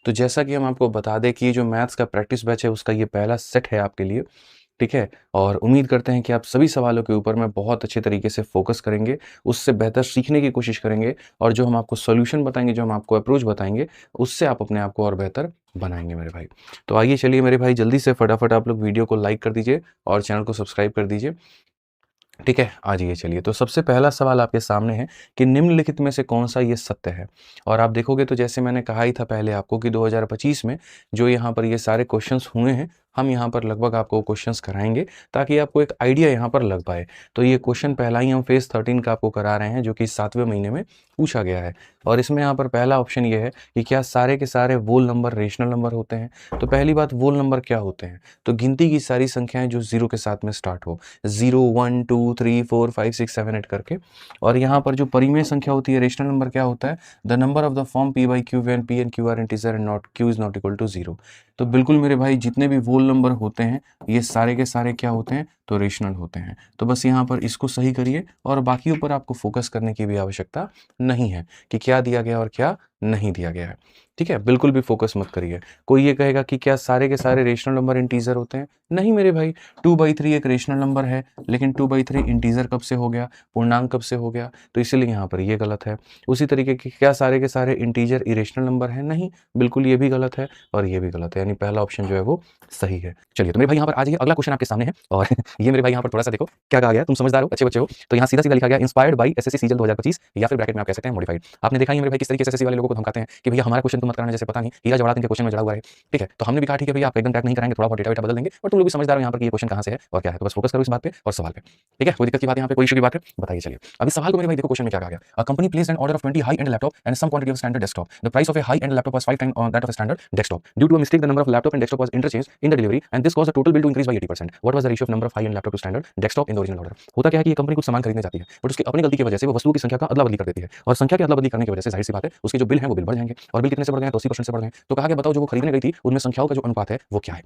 तो जैसा कि हम आपको बता दें कि ये जो मैथ्स का प्रैक्टिस बैच है उसका ये पहला सेट है आपके लिए, ठीक है? और उम्मीद करते हैं कि आप सभी सवालों के ऊपर में बहुत अच्छे तरीके से फ़ोकस करेंगे, उससे बेहतर सीखने की कोशिश करेंगे और जो हम आपको सॉल्यूशन बताएँगे, जो हम आपको अप्रोच बताएँगे, उससे आप अपने आप को और बेहतर बनाएँगे मेरे भाई। तो आइए चलिए मेरे भाई जल्दी से फटाफट आप लोग वीडियो को लाइक कर दीजिए और चैनल को सब्सक्राइब कर दीजिए। ठीक है, आ जाइए चलिए। तो सबसे पहला सवाल आपके सामने है कि निम्नलिखित में से कौन-सा ये सत्य है? और आप देखोगे तो जैसे मैंने कहा ही था पहले आपको कि 2025 में जो यहाँ पर ये सारे क्वेश्चंस हुए हैं, हम यहाँ पर लगभग आपको क्वेश्चंस कराएँगे ताकि आपको एक आइडिया यहाँ पर लग पाए। तो ये क्वेश्चन पहला ही हम फेज़ 13 का आपको करा रहे हैं जो कि 7वें महीने में पूछा गया है। और इसमें यहाँ पर पहला ऑप्शन ये है कि क्या सारे के सारे वोल नंबर रेशनल नंबर होते हैं? तो पहली बात वोल नंबर क्या होते हैं? तो गिनती की सारी संख्याएँ जो 0 के साथ में स्टार्ट हो। 0, 1, 2, 3, 4, 5, 6, 7, 8 करके। और यहाँ पर जो परिमेय संख्या होती है, रेशनल नंबर क्या होता है? The number of the form p by q when p and q are integer and not q is not equal to 0। तो बिल्कुल मेरे भाई जितने भी वोल नंबर होते हैं ये सारे के सारे क्या होते हैं? तो रेशनल होते हैं। तो बस यहाँ पर इसको सही करिए और बाकियों पर आपको फोकस करने की भी आवश्यकता नहीं है कि क्या दिया गया और क्या नहीं दिया गया है। ठीक है? बिल्कुल भी फोकस मत करिए। कोई ये कहेगा कि क्या सारे के सारे रेशनल नंबर इंटीजर होते हैं? नहीं मेरे भाई, 2/3 एक रेशनल नंबर है, लेकिन 2/3 इंटीजर कब से हो गया? पूर्णांक कब से हो गया? तो इसीलिए यहाँ पर ये गलत है। उसी तरीके के क्या सारे के सारे इंटीजर इरेशनल नंबर हैं? नहीं, बिल्कुल ये भी गलत है और ये भी गलत है, यानी पहला ऑप्शन जो है वो सही है। चलिए तो मेरे भाई यहाँ पर आ जाइए, अगला क्वेश्चन आपके सामने है और ये मेरे भाई यहाँ पर थोड़ा-सा देखो क्या कहा गया है, तुम समझदार हो, अच्छे बच्चे हो। तो यहाँ सीधा-सीधा लिखा गया इंस्पायर्ड बाय एसएससी सीजीएल 2025 या फिर ब्रैकेट में आप कह सकते हैं मॉडिफाइड। आपने देखा ही है मेरे भाई किस तरीके से एसएससी वाले लोगों को धमकाते हैं कि भैया हमारा क्वेश्चन तुम मत कराना, जैसे पता नहीं हीरा जवाहरात इनके क्वेश्चन में जड़ा हुआ है। ठीक है? तो हमने भी कहा ठीक है भैया आप एकदम ट्रैक नहीं कराएंगे, थोड़ा बहुत डेटा-वेटा बदल देंगे और तुम लोग भी समझदार हो यहाँ पर कि ये क्वेश्चन कहाँ से है और क्या है। तो बस फोकस करो इस बात पे और सवाल पे। ठीक है? कोई दिक्कत की बात है यहाँ पे, कोई इश्यू की बात है? बताइए चलिए। अब इस सवाल को मेरे भाई देखो क्वेश्चन में क्या कहा गया। A company placed an order of 20 high end laptop and some quantity of standard desktop. The price of a high end laptop was 5 times that of a standard desktop. Due to a mistake, the number of laptop and desktop was interchanged in the delivery, and this caused the total bill to increase by 80%. What was the ratio of number of high-end laptop to standard desktop in the original order? होता क्या है कि ये company कुछ सामान खरीदने जाती है, बट उसकी अपनी गलती की वजह से वो वस्तुओं की संख्या का अदला-बदली कर देती है और संख्या की अदला-बदली करने की वजह से जाहिर सी बात है उसके जो बिल हैं वो बिल बढ़ जाएंगे और बिल कितने से बढ़ गए हैं? तो 80% से बढ़ गए हैं। तो कहा गया बताओ जो वो खरीदने गई थी उनमें संख्याओं का जो अनुपात है वो क्या है?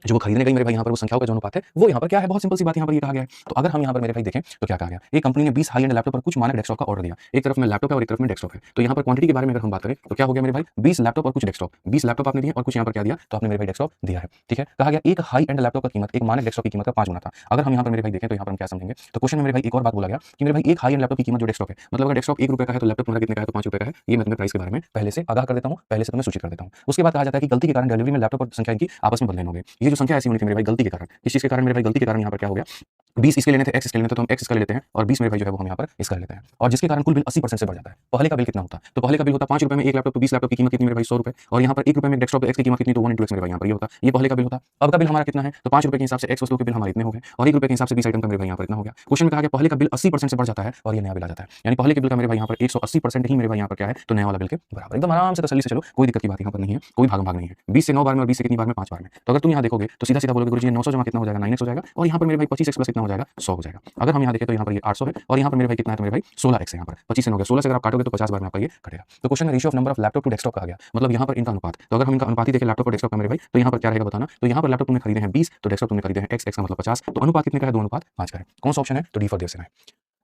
जो वो खरीदने गई मेरे भाई यहाँ पर वो संख्याओं का जो अनुपात है वो यहाँ पर क्या है? बहुत सिंपल सी बात यहाँ पर ये कहा गया है। तो अगर हम यहाँ पर मेरे भाई देखें तो क्या कहा गया? एक कंपनी ने 20 हाई एंड लैपटॉप पर कुछ मानक डेस्कटॉप का ऑर्डर दिया। एक तरफ में लैपटॉप है और एक तरफ में डेस्कटॉप है। तो यहाँ पर क्वांटिटी के बारे में अगर हम बात करें तो क्या हो गया मेरे भाई? 20 लैपटॉप और कुछ डेस्कटॉप। 20 लैपटॉप आपने दिए और कुछ यहाँ पर क्या दिया? तो आपने मेरे भाई डेस्कटॉप दिया है। ठीक है? कहा गया एक हाई एंड लैपटॉप का कीमत एक मानक डेस्कटॉप की कीमत का 5 गुना था। अगर हम यहाँ पर मेरे भाई देखें तो यहाँ पर हम क्या समझेंगे? तो क्वेश्चन में मेरे भाई एक और बात बोला गया कि मेरे भाई एक हाई एंड लैपटॉप की कीमत जो डेस्कटॉप है, मतलब अगर डेस्कटॉप ₹1 का है तो लैपटॉप तुम्हारा कितने का है? तो ₹5 का है। ये मैं तुम्हें प्राइस के बारे में पहले से आगाह कर देता हूँ, पहले से तुम्हें सूचित कर देता हूँ। उसके बाद कहा जाता है कि गलती के कारण डिलीवरी में लैपटॉप और संख्या इनकी आपस में बदलने हो गए। ये जो संख्या ऐसी होनी थी मेरे भाई गलती के कारण, किस चीज़ के कारण मेरे भाई? गलती के कारण यहाँ पर क्या हो गया? 20 इसके लेने थे, x इसके लेने थे, तो हम x इसका ले लेते हैं और 20 मेरे भाई जो है वो हम यहाँ पर इसका ले लेते हैं और जिसके कारण कुल बिल 80% से बढ़ जाता है। पहले का बिल कितना होता है? तो पहले का बिल होता है ₹5 में एक लैपटॉप, तो 20 लैपटॉप की कीमत कितनी मेरे भाई? ₹100 और यहाँ पर ₹1 में एक डेस्कटॉप, तो x की कीमत कितनी? तो 1 × x मेरे भाई यहाँ पर ये होता है। ये पहले का बिल होता है। अब का बिल हमारा कितना है? तो ₹5 के हिसाब से x वस्तु के बिल हमारे इतने हो गए और ₹1 के हिसाब से 20 आइटम का मेरे भाई यहाँ पर इतना हो गया। क्वेश्चन में कहा गया पहले का बिल 80% से बढ़ जाता है और ये नया बिल आ जाता है। यानी पहले के बिल का मेरे भाई यहाँ पर 180% ही मेरे भाई यहाँ पर क्या है? तो नया वाला बिल के बराबर। एकदम आराम से तसल्ली से चलो, कोई दिक्कत की बात यहाँ पर नहीं है, कोई भागम-भाग नहीं है। 20 से 9 बार में और 20 से कितनी बार में? 5 बार में। तो अगर तुम यहाँ देखोगे तो सीधा-सीधा बोलोगे गुरुजी 900 जमा कितना हो जाएगा? 9x हो जाएगा और यहाँ पर मेरे भाई 25x प्लस कितना हो जाएगा? 100 हो जाएगा। अगर हम यहाँ देखें तो यहाँ पर ये 800 है और यहाँ पर मेरे भाई कितना है? तो मेरे भाई 16x है यहाँ पर। 25 से 9 गया, 16 से अगर आप काटोगे तो 50 बार में आपका ये कटेगा। तो क्वेश्चन में ratio of number of laptop to desktop कहा गया, मतलब यहाँ पर इनका अनुपात। तो अगर हम इनका अनुपात ही देखें लैपटॉप और डेस्कटॉप का मेरे भाई, तो यहाँ पर क्या रहेगा बताना? तो यहाँ पर लैपटॉप तुमने खरीदे हैं 20, तो डेस्कटॉप तुमने खरीदे हैं x, x का मतलब 50, तो अनुपात कितने का है? 2:5 का है। कौन सा ऑप्शन है? तो डी फॉर देवसेना है।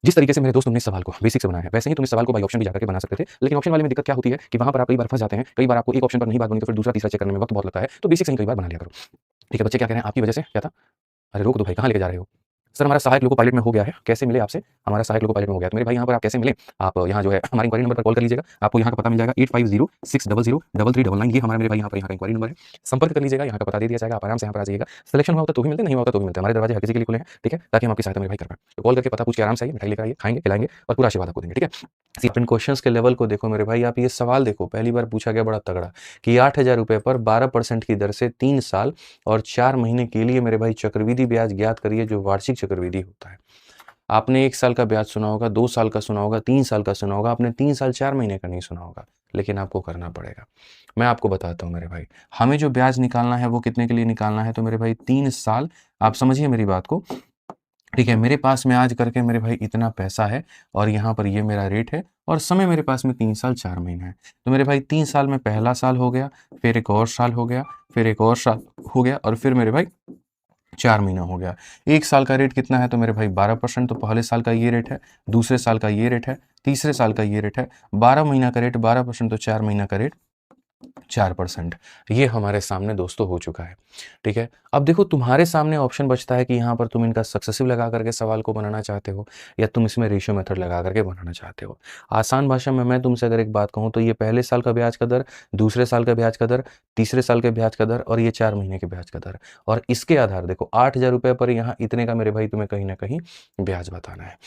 जिस तरीके से मेरे दोस्त तुमने इस सवाल को बेसिक से बनाया है, वैसे ही तुम इस सवाल को बाई ऑप्शन भी जाकर के बना सकते थे, लेकिन ऑप्शन वाले में दिक्कत क्या होती है कि वहां पर आप कई बार फंस जाते हैं, कई बार आपको एक ऑप्शन पर नहीं बात बनी तो फिर दूसरा तीसरा चेक करने में वक्त बहुत लगता है, तो बेसिक से ही कई बार बना लिया करो। ठीक है बच्चे, क्या कह रहे हैं? आपकी वजह से क्या था? अरे रोक दो भाई, कहाँ लेके जा रहे हो? सर हमारा सहायक लोको पायलट में हो गया है। कैसे मिले आपसे? हमारा सहायक लोको पायलट में हो गया। तो मेरे भाई यहाँ पर आप कैसे मिले? आप यहाँ जो है हमारे इंक्वायरी नंबर पर कॉल कर लीजिएगा, आपको यहाँ का पता मिल जाएगा 8506003399। ये हमारा मेरे भाई यहाँ का इंक्वायरी नंबर है। संपर्क कर लीजिएगा, यहाँ का पता दे दिया जाएगा, आप आराम से यहाँ पर आ जाइएगा। सिलेक्शन हुआ होता तो भी मिलते, नहीं होता तो भी मिलते। हमारे दरवाजे हर किसी के लिए खुले हैं, ठीक है, ताकि हम आपकी सहायता मेरे भाई कर पाएं। तो कॉल करके पता पूछ के आराम से आइए, मिठाई लेकर आइए, खाएंगे खिलाएंगे और पूरा आशीर्वाद आपको देंगे। ठीक है? अपने क्वेश्चंस के लेवल को देखो मेरे भाई, आप ये सवाल देखो, पहली बार पूछा गया बड़ा तगड़ा कि 8,000 रुपये पर 12% की दर से 3 साल और 4 महीने के लिए मेरे भाई चक्रवृद्धि ब्याज ज्ञात करिए जो वार्षिक चक्रवृद्धि होता है। आपने 1 साल का ब्याज सुना होगा, 2 साल का सुना होगा, 3 साल का सुना होगा, आपने 3 साल 4 महीने का नहीं सुना होगा, लेकिन आपको करना पड़ेगा। मैं आपको बताता हूँ मेरे भाई, हमें जो ब्याज निकालना है वो कितने के लिए निकालना है? तो मेरे भाई 3 साल, आप समझिए मेरी बात को, ठीक है? मेरे पास में आज करके मेरे भाई इतना पैसा है और यहाँ पर ये मेरा रेट है और समय मेरे पास में 3 साल 4 महीने है। तो मेरे भाई 3 साल में पहला साल हो गया, फिर एक और साल हो गया, फिर एक और साल हो गया और फिर मेरे भाई 4 महीना हो गया। 1 साल का रेट कितना है? तो मेरे भाई 12%, तो पहले साल का ये रेट है, दूसरे साल का ये रेट है, तीसरे साल का ये रेट है। 12 महीना का रेट 12%, तो 4 महीना का रेट 4%। ये हमारे सामने दोस्तों हो चुका है, ठीक है। अब देखो तुम्हारे सामने ऑप्शन बचता है कि यहाँ पर तुम इनका सक्सेसिव लगा करके सवाल को बनाना चाहते हो या तुम इसमें रेशियो मेथड लगा करके बनाना चाहते हो। आसान भाषा में मैं तुमसे अगर एक बात कहूँ तो ये पहले साल का ब्याज का दर, दूसरे साल का ब्याज का दर, तीसरे साल के ब्याज का दर और ये 4 महीने के ब्याज का दर, और इसके आधार देखो 8,000 रुपये पर यहाँ इतने का मेरे भाई तुम्हें कहीं न कहीं ब्याज बताना है।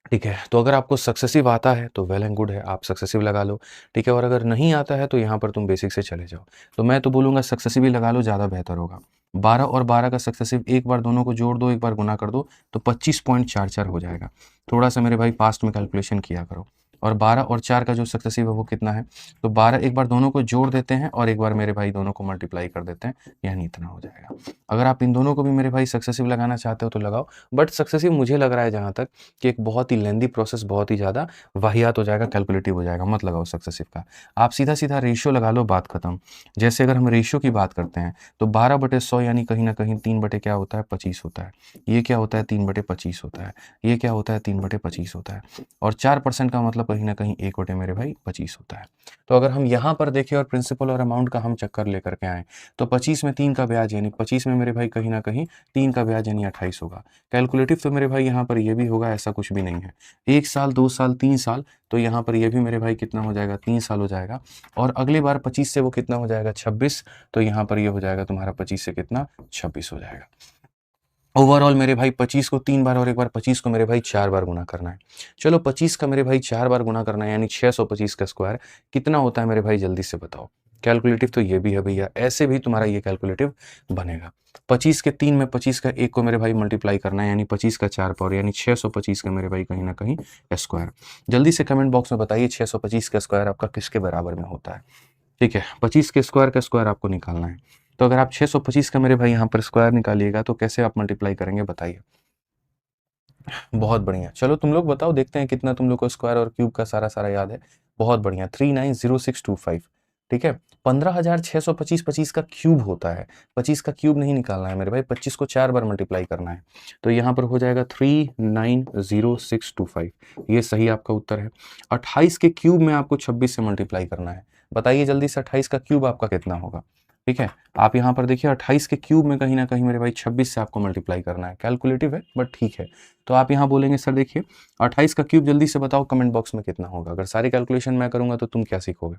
ठीक है, तो अगर आपको सक्सेसिव आता है तो वेल एंड गुड है, आप सक्सेसिव लगा लो, ठीक है। और अगर नहीं आता है तो यहाँ पर तुम बेसिक से चले जाओ। तो मैं तो बोलूँगा सक्सेसिव ही लगा लो, ज़्यादा बेहतर होगा। 12 और 12 का सक्सेसिव एक बार दोनों को जोड़ दो, एक बार गुना कर दो तो 25.44 हो जाएगा। थोड़ा-सा मेरे भाई पास्ट में कैलकुलेशन किया करो। और 12 और 4 का जो सक्सेसिव है वो कितना है? तो 12 एक बार दोनों को जोड़ देते हैं और एक बार मेरे भाई दोनों को मल्टीप्लाई कर देते हैं, यानी इतना हो जाएगा। अगर आप इन दोनों को भी मेरे भाई सक्सेसिव लगाना चाहते हो तो लगाओ, बट सक्सेसिव मुझे लग रहा है जहाँ तक कि एक बहुत ही लेंदी प्रोसेस, बहुत ही ज़्यादा वाहियात हो जाएगा, कैलकुलेटिव हो जाएगा, मत लगाओ सक्सेसिव का। आप सीधा-सीधा रेशियो लगा लो, बात खत्म। जैसे अगर हम रेशियो की बात करते हैं तो 12/100 यानी कहीं न कहीं 3 बटे क्या होता है 25 होता है। ये क्या होता है 3/25 होता है। ये क्या होता है 3/25 होता है। और 4% का मतलब कहीं न कहीं 1 बटे मेरे भाई 25 होता है। तो अगर हम यहाँ पर देखें और प्रिंसिपल और अमाउंट का हम चक्कर लेकर के आएँ तो 25 में 3 का ब्याज यानी 25 में मेरे भाई कहीं न कहीं 3 का ब्याज यानी 28 होगा। कैलकुलेटिव तो मेरे भाई यहाँ पर ये भी होगा, ऐसा कुछ भी नहीं है। 1 साल, 2 साल, 3 साल, तो यहाँ पर ये भी मेरे भाई कितना हो जाएगा 3 साल हो जाएगा। और अगली बार 25 से वो कितना हो जाएगा 26, तो यहाँ पर ये हो जाएगा तुम्हारा 25 से कितना 26 हो जाएगा। ओवरऑल मेरे भाई 25 को 3 बार और एक बार 25 को मेरे भाई 4 बार गुना करना है। चलो 25 का मेरे भाई 4 बार गुना करना है यानी 625 का स्क्वायर कितना होता है मेरे भाई जल्दी से बताओ। कैलकुलेटिव तो ये भी है भैया, ऐसे भी तुम्हारा ये कैलकुलेटिव बनेगा। 25 के 3 में 25 का 1 को मेरे भाई मल्टीप्लाई करना है यानी 25 का 4 पावर यानी 625 का मेरे भाई कहीं न कहीं स्क्वायर। जल्दी से कमेंट बॉक्स में बताइए 625 का स्क्वायर आपका किसके बराबर में होता है? ठीक है, 25 के स्क्वायर का स्क्वायर आपको निकालना है। तो अगर आप 625 का मेरे भाई यहाँ पर स्क्वायर निकालिएगा तो कैसे आप मल्टीप्लाई करेंगे बताइए? बहुत बढ़िया। चलो तुम लोग बताओ, देखते हैं कितना तुम लोग को स्क्वायर और क्यूब का सारा याद है। बहुत बढ़िया, 390625, ठीक है। 15,625 25 का क्यूब होता है। 25 का क्यूब नहीं निकालना है मेरे भाई, 25 को 4 बार मल्टीप्लाई करना है। तो यहाँ पर हो जाएगा 390625, ये सही आपका उत्तर है। 28 के क्यूब में आपको 26 से मल्टीप्लाई करना है। बताइए जल्दी से 28 का क्यूब आपका कितना होगा? ठीक है, आप यहाँ पर देखिए 28 के क्यूब में कहीं न कहीं मेरे भाई 26 से आपको मल्टीप्लाई करना है। कैलकुलेटिव है बट ठीक है। तो आप यहाँ बोलेंगे सर देखिए 28 का क्यूब जल्दी से बताओ कमेंट बॉक्स में कितना होगा? अगर सारी कैलकुलेशन मैं करूँगा तो तुम क्या सीखोगे?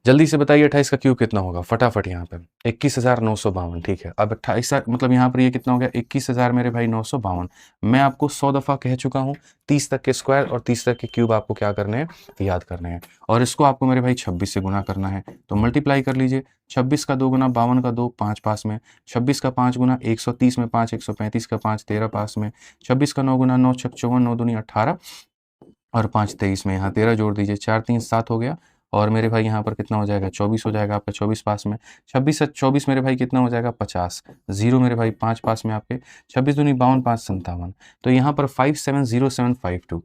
जल्दी से बताइए 28 का क्यूब कितना होगा? फटाफट यहाँ पे 21,952, ठीक है। अब 28 मतलब यहाँ पर ये कितना हो गया 21,000 मेरे भाई 952। मैं आपको 100 दफ़ा कह चुका हूँ 30 तक के स्क्वायर और 30 तक के क्यूब आपको क्या करने हैं? याद करने हैं। और इसको आपको मेरे भाई 26 से गुना करना है। तो मल्टीप्लाई कर लीजिए। 26 का 2 गुना 52 का 2 5 पास में। 26 का 5 गुना 130 में 5, 135 का 5 13 पास में। 26 का 9 गुना 9 छक 54, 9 दूनी 18 और 5 23 में यहाँ 13 जोड़ दीजिए, 4 3 7 हो गया। और मेरे भाई यहाँ पर कितना हो जाएगा 24 हो जाएगा आपका, 24 पास में। 26 से 24 मेरे भाई कितना हो जाएगा 50, 0 मेरे भाई 5 पास में आपके। 26 दूनी 52, 5 57। तो यहाँ पर 570752।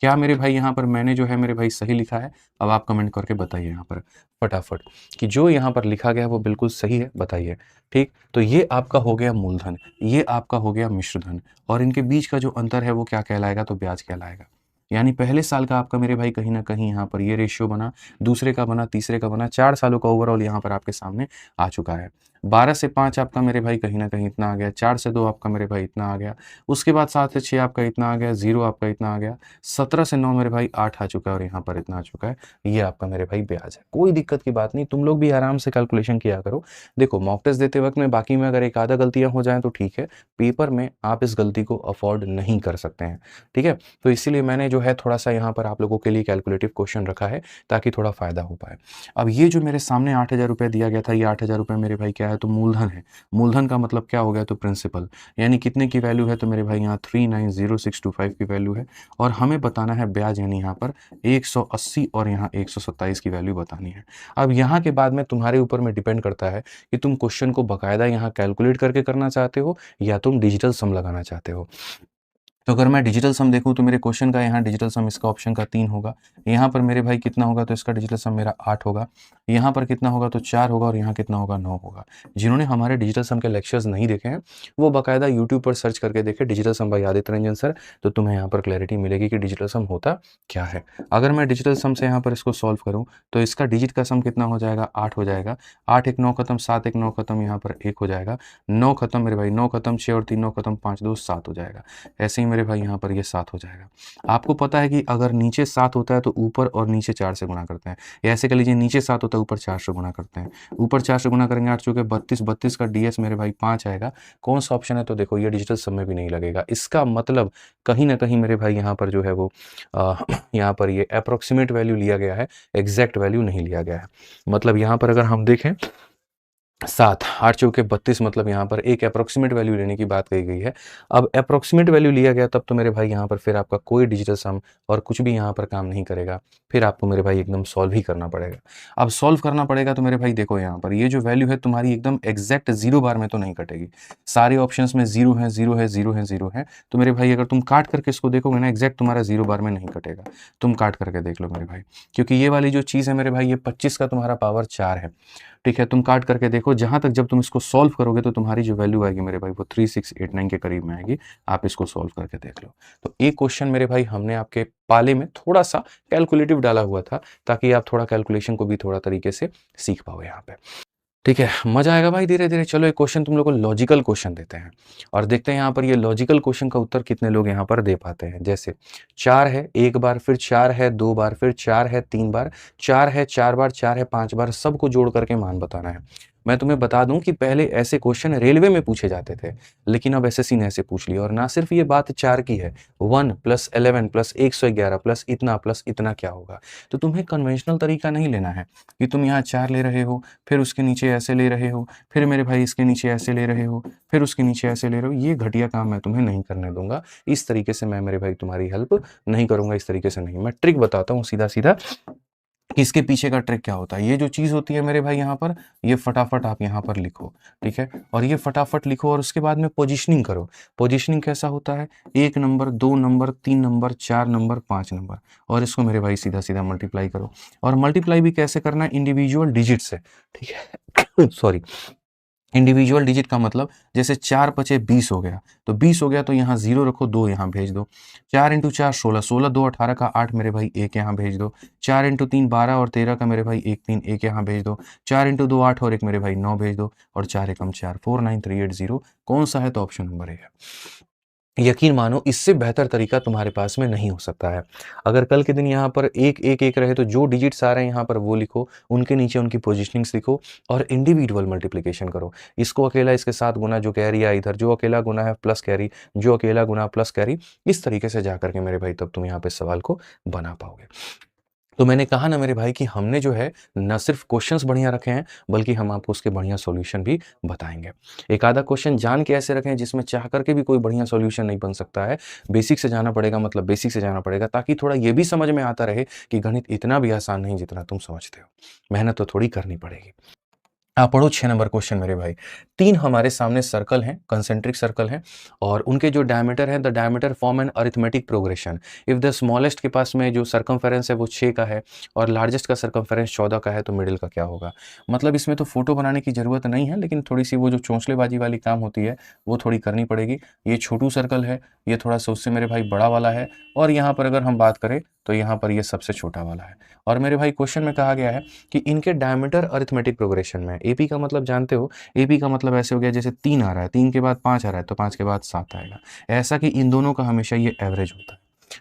क्या मेरे भाई यहाँ पर मैंने जो है मेरे भाई सही लिखा है? अब आप कमेंट करके बताइए यहाँ पर फटाफट कि जो यहाँ पर लिखा गया है वो बिल्कुल सही है, बताइए। ठीक, तो ये आपका हो गया मूलधन, ये आपका हो गया मिश्रधन, और इनके बीच का जो अंतर है वो क्या कहलाएगा? तो ब्याज कहलाएगा। यानी पहले साल का आपका मेरे भाई कहीं न कहीं यहाँ पर ये रेशियो बना, दूसरे का बना, तीसरे का बना, 4 सालों का ओवरऑल यहाँ पर आपके सामने आ चुका है। 12 से 5 आपका मेरे भाई कहीं न कहीं इतना आ गया, 4 से 2 आपका मेरे भाई इतना आ गया, उसके बाद 7 से 6 आपका इतना आ गया, 0 आपका इतना आ गया, 17 से 9 मेरे भाई 8 आ चुका है और यहाँ पर इतना आ चुका है। ये आपका मेरे भाई ब्याज है। कोई दिक्कत की बात नहीं, तुम लोग भी आराम से कैलकुलेशन किया करो। देखो मॉक टेस्ट देते वक़्त में बाकी में अगर एक आधा गलतियाँ हो जाएँ तो ठीक है, पेपर में आप इस गलती को अफ़ोर्ड नहीं कर सकते हैं, ठीक है? तो इसीलिए मैंने जो है थोड़ा-सा यहाँ पर आप लोगों के लिए कैलकुलेटिव क्वेश्चन रखा है ताकि थोड़ा फ़ायदा हो पाए। अब ये जो मेरे सामने 8,000 रुपए दिया गया था, ये 8,000 रुपए मेरे भाई क्या है? तो मूलधन है। मूलधन का मतलब क्या हो गया? तो प्रिंसिपल, यानी कितने की वैल्यू है? तो मेरे भाई यहाँ 390625 की वैल्यू है, और हमें बताना है ब्याज, यानी यहाँ पर 180 और यहाँ 127 की वैल्यू बतानी है। अब यहाँ के बाद में तुम्हारे ऊपर में डिपेंड करता है कि तुम क्वेश्चन को बाकायदा यहाँ कैलकुलेट करके करना चाहते हो या तुम डिजिटल सम लगाना चाहते हो। तो अगर मैं डिजिटल सम देखूँ तो मेरे क्वेश्चन का यहाँ डिजिटल सम इसका ऑप्शन का 3 होगा। यहाँ पर मेरे भाई कितना होगा तो इसका डिजिटल सम मेरा 8 होगा। यहाँ पर कितना होगा तो 4 होगा और यहाँ कितना होगा 9 होगा। जिन्होंने हमारे डिजिटल सम के लेक्चर्स नहीं देखे हैं, वो बाकायदा यूट्यूब पर सर्च करके देखें डिजिटल सम बाय आदित्य रंजन सर, तो तुम्हें यहाँ पर क्लैरिटी मिलेगी कि डिजिटल सम होता क्या है। अगर मैं डिजिटल सम से यहाँ पर इसको सॉल्व करूँ तो इसका डिजिट का सम कितना हो जाएगा 8 हो जाएगा। 8 1 9 खत्म, 7 1 9 खत्म, यहाँ पर 1 हो जाएगा। 9 खत्म मेरे भाई, 9 खत्म, 6 और 3 9 खत्म, 5 2 7 हो जाएगा। ऐसे ही मेरे भाई यहाँ पर ये 7 हो जाएगा। आपको पता है कि अगर नीचे 7 होता है तो ऊपर और नीचे 4 से गुणा करते हैं। या ऐसे कर लीजिए, नीचे 7 होता है ऊपर 4 से गुणा करते हैं। ऊपर 4 से गुणा करेंगे 8 चौके 32, 32 का डीएस मेरे भाई 5 आएगा। कौन सा ऑप्शन है तो देखो ये डिजिटल सम में भी नहीं लगेगा। इसका मतलब कहीं न कहीं मेरे भाई यहाँ पर जो है वो यहाँ पर ये अप्रॉक्सिमेट वैल्यू लिया गया है, एग्जैक्ट वैल्यू नहीं लिया गया है। मतलब यहाँ पर अगर हम देखें 7 8 चौके 32, मतलब यहाँ पर एक अप्रॉक्सिमेट वैल्यू लेने की बात कही गई है। अब अप्रॉक्सिमेट वैल्यू लिया गया तब तो मेरे भाई यहाँ पर फिर आपका कोई डिजिटल सम और कुछ भी यहाँ पर काम नहीं करेगा। फिर आपको मेरे भाई एकदम सॉल्व ही करना पड़ेगा। अब सॉल्व करना पड़ेगा तो मेरे भाई देखो यहाँ पर ये जो वैल्यू है तुम्हारी एकदम एग्जैक्ट 0 बार में तो नहीं कटेगी। सारे ऑप्शंस में 0 है, 0 है, 0 है, 0 है। तो मेरे भाई अगर तुम काट करके इसको देखोगे ना, एग्जैक्ट तुम्हारा 0 बार में नहीं कटेगा। तुम काट करके देख लो मेरे भाई, क्योंकि ये वाली जो चीज़ है मेरे भाई, ये 25 का तुम्हारा पावर 4 है। ठीक है, तुम काट करके देखो, जहाँ तक जब तुम इसको सॉल्व करोगे तो तुम्हारी जो वैल्यू आएगी मेरे भाई वो 3689 के करीब में आएगी। आप इसको सॉल्व करके देख लो। तो एक क्वेश्चन मेरे भाई हमने आपके पाले में थोड़ा सा कैलकुलेटिव डाला हुआ था, ताकि आप थोड़ा कैलकुलेशन को भी थोड़ा तरीके से सीख पाओ यहाँ पे। ठीक है, मजा आएगा भाई धीरे-धीरे। चलो एक क्वेश्चन तुम लोग को लॉजिकल क्वेश्चन देते हैं और देखते हैं यहाँ पर ये लॉजिकल क्वेश्चन का उत्तर कितने लोग यहाँ पर दे पाते हैं। जैसे 4 है 1 बार, फिर 4 है 2 बार, फिर 4 है 3 बार, 4 है 4 बार, 4 है 5 बार, सबको जोड़ करके मान बताना है। मैं तुम्हें बता दूं कि पहले ऐसे क्वेश्चन रेलवे में पूछे जाते थे, लेकिन अब एसएससी ने ऐसे पूछ लिया। और ना सिर्फ ये बात 4 की है, 1 प्लस 11 प्लस 111 प्लस इतना क्या होगा। तो तुम्हें कन्वेंशनल तरीका नहीं लेना है कि तुम यहाँ 4 ले रहे हो, फिर उसके नीचे ऐसे ले रहे हो, फिर मेरे भाई इसके नीचे ऐसे ले रहे हो, फिर उसके नीचे ऐसे ले रहे हो। ये घटिया काम मैं तुम्हें नहीं करने दूंगा। इस तरीके से मैं मेरे भाई तुम्हारी हेल्प नहीं करूंगा, इस तरीके से नहीं। मैं ट्रिक बताता हूँ सीधा सीधा कि इसके पीछे का ट्रिक क्या होता है। ये जो चीज़ होती है मेरे भाई यहाँ पर, ये फटाफट आप यहाँ पर लिखो। ठीक है, और ये फटाफट लिखो और उसके बाद में पोजिशनिंग करो। पोजिशनिंग कैसा होता है, 1 number, 2 number, 3 number, 4 number, 5 number, और इसको मेरे भाई सीधा सीधा मल्टीप्लाई करो। और मल्टीप्लाई भी कैसे करना है, इंडिविजुअल डिजिट से। ठीक है सॉरी, इंडिविजुअल डिजिट का मतलब जैसे 4 पचे 20 हो गया, तो 20 हो गया तो यहाँ 0 रखो, 2 यहाँ भेज दो। 4 इंटू 4 16, 16 2 18 का 8 मेरे भाई 1 यहाँ भेज दो। 4 इंटू 3 12 और 13 का मेरे भाई 1 3 1 यहाँ भेज दो। 4 इंटू 2 8 और 1 मेरे भाई 9 भेज दो। और 4 एकम 4, 49380। कौन सा है तो ऑप्शन नंबर ए है। यकीन मानो इससे बेहतर तरीका तुम्हारे पास में नहीं हो सकता है। अगर कल के दिन यहाँ पर 1 1 1 रहे तो जो डिजिट्स आ रहे हैं यहाँ पर वो लिखो, उनके नीचे उनकी पोजीशनिंग्स लिखो और इंडिविजुअल मल्टीप्लिकेशन करो। इसको अकेला इसके साथ गुना, जो कैरी है इधर, जो अकेला गुना है प्लस कैरी, जो अकेला गुना प्लस कैरी। इस तरीके से जा करके मेरे भाई तब तुम यहाँ पे सवाल को बना पाओगे। तो मैंने कहा ना मेरे भाई कि हमने जो है न सिर्फ क्वेश्चंस बढ़िया रखे हैं, बल्कि हम आपको उसके बढ़िया सॉल्यूशन भी बताएंगे। एक आधा क्वेश्चन जान के ऐसे रखें जिसमें चाह करके भी कोई बढ़िया सॉल्यूशन नहीं बन सकता है। बेसिक से जाना पड़ेगा, मतलब बेसिक से जाना पड़ेगा, ताकि थोड़ा ये भी समझ में आता रहे कि गणित इतना भी आसान नहीं जितना तुम समझते हो। मेहनत तो थोड़ी करनी पड़ेगी। आप पढ़ो 6 नंबर क्वेश्चन मेरे भाई। 3 हमारे सामने सर्कल हैं, कंसेंट्रिक सर्कल हैं, और उनके जो डायमीटर है, the diameter form an arithmetic progression if the smallest के पास में जो सर्कमफेरेंस है वो 6 का है और लार्जेस्ट का सर्कमफेरेंस 14 का है, तो मिडिल का क्या होगा। मतलब इसमें तो फोटो बनाने की जरूरत नहीं है, लेकिन थोड़ी सी वो जो चोंचलेबाजी वाली काम होती है वो थोड़ी करनी पड़ेगी। ये छोटू सर्कल है, ये थोड़ा सा उससे मेरे भाई बड़ा वाला है, और यहाँ पर अगर हम बात करें तो यहाँ पर ये सबसे छोटा वाला है। और मेरे भाई क्वेश्चन में कहा गया है कि इनके डायमीटर अरिथमेटिक प्रोग्रेशन में, एपी का मतलब जानते हो, एपी का मतलब ऐसे हो गया जैसे 3 आ रहा है, 3 के बाद 5 आ रहा है तो 5 के बाद 7 आएगा। ऐसा कि इन दोनों का हमेशा ये एवरेज होता है।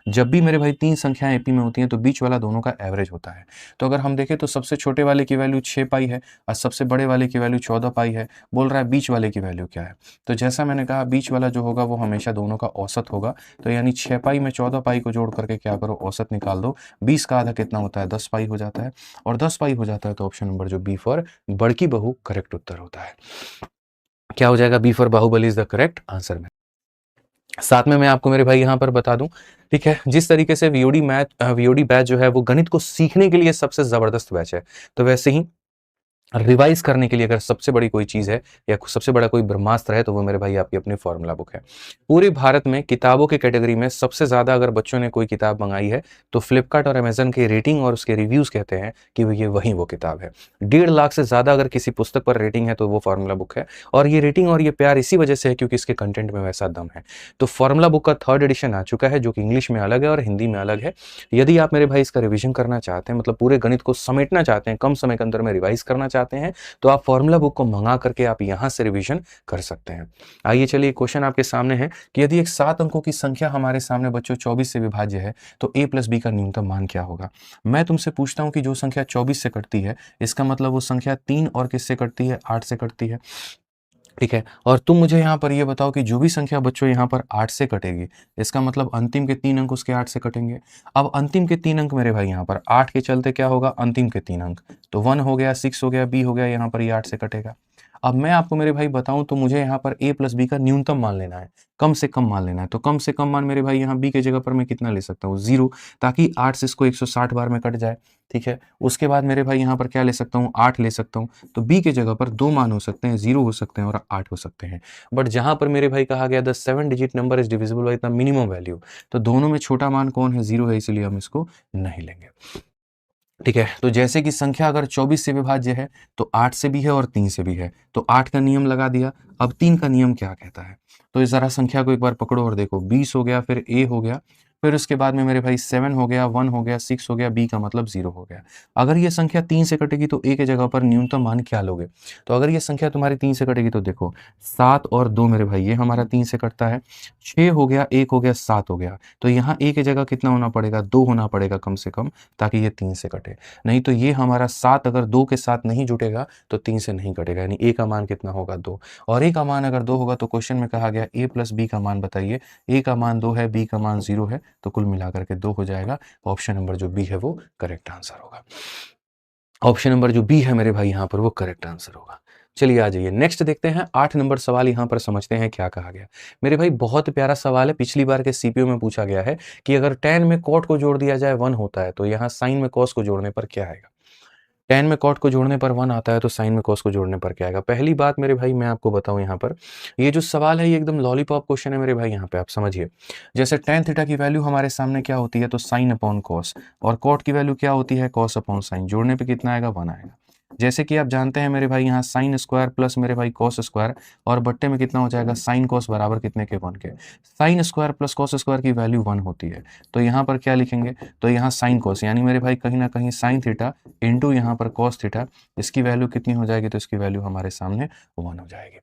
जब भी मेरे भाई 3 संख्याएं एपी में होती हैं तो बीच वाला दोनों का एवरेज होता है। तो अगर हम देखें तो सबसे छोटे वाले की वैल्यू 6 पाई है और सबसे बड़े वाले की वैल्यू 14 पाई है। बोल रहा है बीच वाले की वैल्यू क्या है, तो जैसा मैंने कहा बीच वाला जो होगा वो हमेशा दोनों का औसत होगा। तो यानी 6 पाई में 14 पाई को जोड़ करके क्या करो, औसत निकाल दो। 20 का आधा कितना होता है, 10 पाई हो जाता है, और 10 पाई हो जाता है तो ऑप्शन नंबर जो बी फॉर बड़की बहू करेक्ट उत्तर होता है। क्या हो जाएगा, B for Baahubali is the correct answer में। साथ में मैं आपको मेरे भाई यहाँ पर बता दूं, ठीक है, जिस तरीके से वीओडी बैच जो है वो गणित को सीखने के लिए सबसे जबरदस्त बैच है, तो वैसे ही रिवाइज करने के लिए अगर सबसे बड़ी कोई चीज़ है या सबसे बड़ा कोई ब्रह्मास्त्र है तो वो मेरे भाई आपकी अपनी फॉर्मूला बुक है। पूरे भारत में किताबों की कैटेगरी में सबसे ज़्यादा अगर बच्चों ने कोई किताब मंगाई है तो फ्लिपकार्ट और अमेजन की रेटिंग और उसके रिव्यूज़ कहते हैं कि ये वही वो किताब है। 1.5 लाख से ज़्यादा अगर किसी पुस्तक पर रेटिंग है तो वो फॉर्मूला बुक है, और ये रेटिंग और ये प्यार इसी वजह से है क्योंकि इसके कंटेंट में वैसा दम है। तो फॉर्मूला बुक का 3rd एडिशन आ चुका है जो कि इंग्लिश में अलग है और हिंदी में अलग है। यदि आप मेरे भाई इसका रिविजन करना चाहते हैं, मतलब पूरे गणित को समेटना चाहते हैं, कम समय के अंदर में रिवाइज करना चाहते हैं, तो आप फॉर्मूला बुक को मंगा करके आप यहां से रिवीजन कर सकते हैं। आइए चलिए, क्वेश्चन आपके सामने है कि यदि एक 7 अंकों की संख्या हमारे सामने बच्चों 24 से विभाज्य है तो a प्लस बी का न्यूनतम मान क्या होगा। मैं तुमसे पूछता हूं कि जो संख्या 24 से कटती है इसका मतलब वो संख्या 3 और किससे कटती है, 8 से कटती है। ठीक है, और तुम मुझे यहाँ पर ये बताओ कि जो भी संख्या बच्चों यहाँ पर 8 से कटेगी इसका मतलब अंतिम के 3 अंक उसके 8 से कटेंगे। अब अंतिम के 3 अंक मेरे भाई यहाँ पर 8 के चलते क्या होगा, अंतिम के 3 अंक तो 1 हो गया, 6 हो गया, बी हो गया, यहाँ पर ये 8 से कटेगा। अब मैं आपको मेरे भाई बताऊं तो मुझे यहाँ पर a प्लस बी का न्यूनतम मान लेना है, कम से कम मान लेना है। तो कम से कम मान मेरे भाई यहाँ b के जगह पर मैं कितना ले सकता हूँ, 0, ताकि 8 से इसको 160 बार में कट जाए। ठीक है, उसके बाद मेरे भाई यहाँ पर क्या ले सकता हूँ, 8 ले सकता हूँ। तो b के जगह पर 2 मान हो सकते हैं, 0 हो सकते हैं और 8 हो सकते हैं। बट जहां पर मेरे भाई कहा गया the 7 digit number is divisible by the minimum value, तो दोनों में छोटा मान कौन है, 0 है, इसलिए हम इसको नहीं लेंगे। ठीक है, तो जैसे कि संख्या अगर 24 से विभाज्य है तो 8 से भी है और 3 से भी है, तो 8 का नियम लगा दिया। अब 3 का नियम क्या कहता है, तो इस जरा संख्या को एक बार पकड़ो और देखो, 20 हो गया, फिर a हो गया, फिर उसके बाद में मेरे भाई 7 हो गया, 1 हो गया, 6 हो गया, b का मतलब 0 हो गया। अगर ये संख्या 3 से कटेगी तो a के जगह पर न्यूनतम मान क्या लोगे। तो अगर ये संख्या तुम्हारी 3 से कटेगी तो देखो 7 और 2 मेरे भाई ये हमारा 3 से कटता है, 6 हो गया, 1 हो गया, 7 हो गया, तो यहाँ a के जगह कितना होना पड़ेगा, 2 होना पड़ेगा कम से कम, ताकि ये 3 से कटे। नहीं तो ये हमारा 7 अगर 2 के साथ नहीं जुटेगा तो 3 से नहीं कटेगा, यानी a का मान कितना होगा, 2, और a का मान अगर 2 होगा तो क्वेश्चन में कहा गया a प्लस बी का मान बताइए। a का मान 2 है, b का मान 0 है, तो कुल मिलाकर के 2 हो जाएगा। ऑप्शन नंबर जो बी है वो करेक्ट आंसर होगा। ऑप्शन नंबर जो बी है मेरे भाई यहाँ पर वो करेक्ट आंसर होगा। चलिए आ जाइए, नेक्स्ट देखते हैं 8 नंबर सवाल, यहाँ पर समझते हैं क्या कहा गया। मेरे भाई बहुत प्यारा सवाल है, पिछली बार के सीपीयू में पूछा गया है कि अगर tan में cot को जोड़ दिया जाए 1 होता है तो यहाँ sin में cos को जोड़ने पर क्या आएगा। tan में cot को जोड़ने पर 1 आता है तो sin में cos को जोड़ने पर क्या आएगा। पहली बात मेरे भाई मैं आपको बताऊं, यहाँ पर ये जो सवाल है ये एकदम लॉलीपॉप क्वेश्चन है मेरे भाई। यहाँ पे आप समझिए, जैसे tan थीटा की वैल्यू हमारे सामने क्या होती है, तो sin अपॉन cos, और cot की वैल्यू क्या होती है, cos अपॉन sin, जोड़ने पे कितना आएगा, 1 आएगा। जैसे कि आप जानते हैं मेरे भाई यहाँ साइन स्क्वायर प्लस मेरे भाई कॉस स्क्वायर, और बट्टे में कितना हो जाएगा, साइन कॉस बराबर कितने के, 1 के। Sine square plus cos square की वैल्यू 1 होती है, तो यहाँ पर क्या लिखेंगे, तो यहाँ साइन कॉस, यानी मेरे भाई कहीं ना कहीं साइन थीटा इंटू यहाँ पर कॉस थीटा, इसकी वैल्यू कितनी हो जाएगी, तो इसकी वैल्यू हमारे सामने 1 हो जाएगी।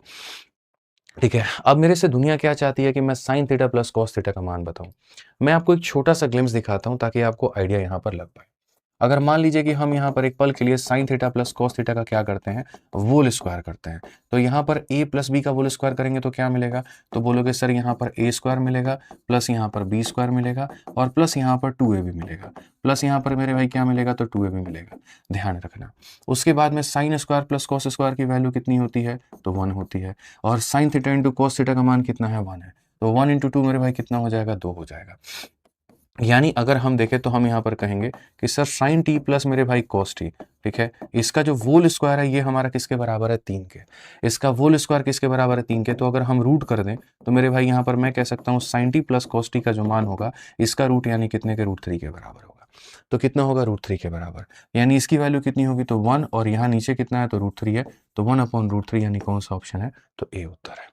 ठीक है, अब मेरे से दुनिया क्या चाहती है कि मैं sine theta plus cos theta का मान बताऊं। मैं आपको एक छोटा सा ग्लिम्स दिखाता हूं ताकि आपको आइडिया यहाँ पर लग पाए। अगर मान लीजिए कि हम यहाँ पर एक पल के लिए sine theta plus cos theta का क्या करते हैं, वोल स्क्वायर करते हैं, तो यहाँ पर a प्लस बी का वोल स्क्वायर करेंगे तो क्या मिलेगा, तो बोलोगे सर यहाँ पर a स्क्वायर मिलेगा, प्लस यहाँ पर b स्क्वायर मिलेगा, और प्लस यहाँ पर 2ab मिलेगा, प्लस यहाँ पर मेरे भाई क्या मिलेगा, तो 2ab मिलेगा। ध्यान रखना, उसके बाद में sine square plus cos square की वैल्यू कितनी होती है, तो 1 होती है, और sine theta into cos theta का मान कितना है, 1 है, तो 1 इंटू 2 मेरे भाई कितना हो जाएगा, 2 हो जाएगा। यानी अगर हम देखें तो हम यहाँ पर कहेंगे कि सर साइन टी प्लस मेरे भाई कॉस टी, ठीक है, इसका जो वोल स्क्वायर है ये हमारा किसके बराबर है, 3 के। इसका वोल स्क्वायर किसके बराबर है, 3 के, तो अगर हम रूट कर दें तो मेरे भाई यहाँ पर मैं कह सकता हूँ sine t plus cos t का जो मान होगा इसका रूट यानी कितने के, √3 के बराबर होगा। तो कितना होगा, √3 के बराबर, यानी इसकी वैल्यू कितनी होगी, तो 1, और यहाँ नीचे कितना है, तो √3 है, तो 1 अपॉन √3, यानी कौन सा ऑप्शन है, तो ए उत्तर है।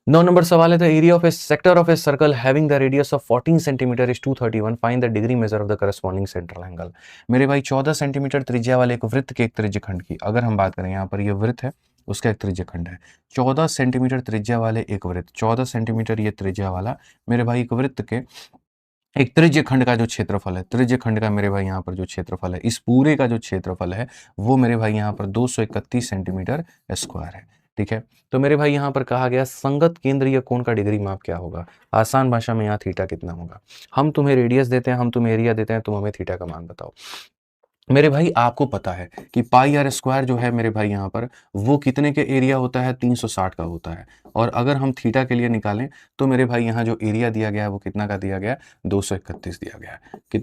9 नंबर सवाल है, the area of A sector of a circle having the radius of 14 centimetre is 231, find the degree measure of the corresponding central angle. मेरे भाई 14 सेंटीमीटर त्रिज्या वाले एक वृत्त के एक त्रिज्यखंड की अगर हम बात करें, यहाँ पर ये वृत्त है, उसका एक त्रिज्यखंड है, 14 सेंटीमीटर त्रिज्या वाले एक वृत्त, 14 सेंटीमीटर ये त्रिज्या वाला मेरे भाई एक वृत्त के एक त्रिज्यखंड का जो क्षेत्रफल है, त्रिज्यखंड का मेरे भाई यहाँ पर जो क्षेत्रफल है, इस पूरे का जो क्षेत्रफल है वो मेरे भाई यहाँ पर 231 सेंटीमीटर स्क्वायर है। ठीक है, तो मेरे भाई यहाँ पर कहा गया संगत केंद्रीय कोण का डिग्री माप क्या होगा। आसान भाषा में यहाँ थीटा कितना होगा। हम तुम्हें रेडियस देते हैं, हम तुम्हें एरिया देते हैं, तुम हमें थीटा का मान बताओ। मेरे भाई आपको पता है कि पाई आर स्क्वायर जो है मेरे भाई यहाँ पर वो कितने के एरिया होता है, 360 का होता है, और अगर हम थीटा के लिए निकालें तो मेरे भाई यहाँ जो एरिया दिया गया है वो कितना का दिया गया है, 231 दिया गया है।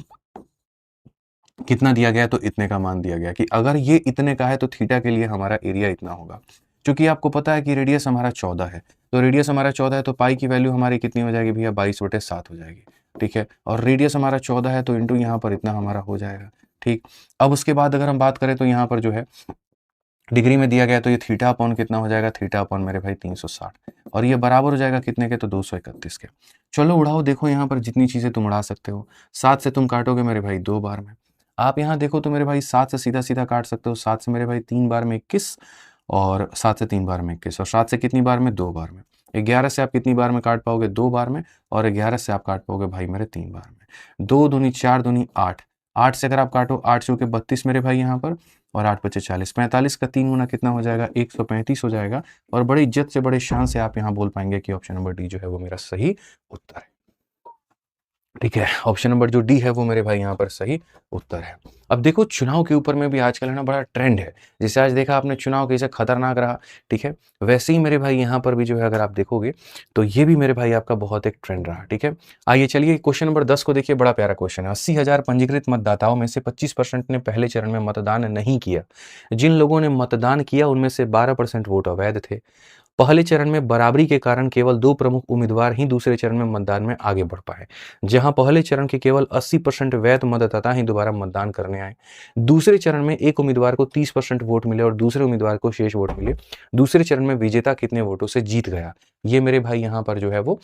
कितना दिया गया है? तो इतने का मान दिया गया कि अगर ये इतने का है तो थीटा के लिए हमारा एरिया इतना होगा। चूँकि आपको पता है कि रेडियस हमारा 14 है, तो रेडियस हमारा 14 है तो पाई की वैल्यू हमारी कितनी हो जाएगी भैया? 22/7 हो जाएगी, ठीक है? और रेडियस हमारा 14 है तो इंटू यहाँ पर इतना हमारा हो जाएगा, ठीक? अब उसके बाद अगर हम बात करें तो यहाँ पर जो है डिग्री में दिया गया है तो ये थीटा अपॉन कितना हो जाएगा? थीटा अपॉन मेरे भाई 360 और ये बराबर हो जाएगा कितने के? तो 231 के। चलो उड़ाओ, देखो यहाँ पर जितनी चीज़ें तुम उड़ा सकते हो। 7 से तुम काटोगे मेरे भाई 2 बार में। आप यहाँ देखो तो मेरे भाई 7 से सीधा-सीधा काट सकते हो। 7 से मेरे भाई 3 बार में 21 और 7 से 3 बार में 21 और 7 से कितनी बार में? 2 बार में। 11 से आप कितनी बार में काट पाओगे? 2 बार में और 11 से आप काट पाओगे भाई मेरे 3 बार में। 2 दूनी 4 दूनी 8। 8 से अगर आप काटो 8 चौके 32 मेरे भाई यहाँ पर और 8 पचे 40। 45 का 3 गुना कितना हो जाएगा? 135 हो जाएगा और बड़ी इज्जत से बड़े शान से आप यहाँ बोल पाएंगे कि ऑप्शन नंबर डी जो है वो मेरा सही उत्तर है। ठीक है, ऑप्शन नंबर जो डी है वो मेरे भाई यहाँ पर सही उत्तर है। अब देखो चुनाव के ऊपर में भी आजकल है ना बड़ा ट्रेंड है। जैसे आज देखा आपने चुनाव कैसे खतरनाक रहा, ठीक है? वैसे ही मेरे भाई यहाँ पर भी जो है अगर आप देखोगे तो ये भी मेरे भाई आपका बहुत एक ट्रेंड रहा, ठीक है? आइए चलिए क्वेश्चन नंबर 10 को देखिए, बड़ा प्यारा क्वेश्चन है। 80,000 पंजीकृत मतदाताओं में से 25% ने पहले चरण में मतदान नहीं किया। जिन लोगों ने मतदान किया उनमें से 12% वोट अवैध थे। पहले चरण में बराबरी के कारण केवल 2 प्रमुख उम्मीदवार ही दूसरे चरण में मतदान में आगे बढ़ पाए। जहां पहले चरण के केवल 80% वैध मतदाता ही दोबारा मतदान करने आए। दूसरे चरण में एक उम्मीदवार को 30% वोट मिले और दूसरे उम्मीदवार को शेष वोट मिले। दूसरे चरण में विजेता कितने वोटों से जीत गया? ये मेरे भाई यहाँ पर जो है वो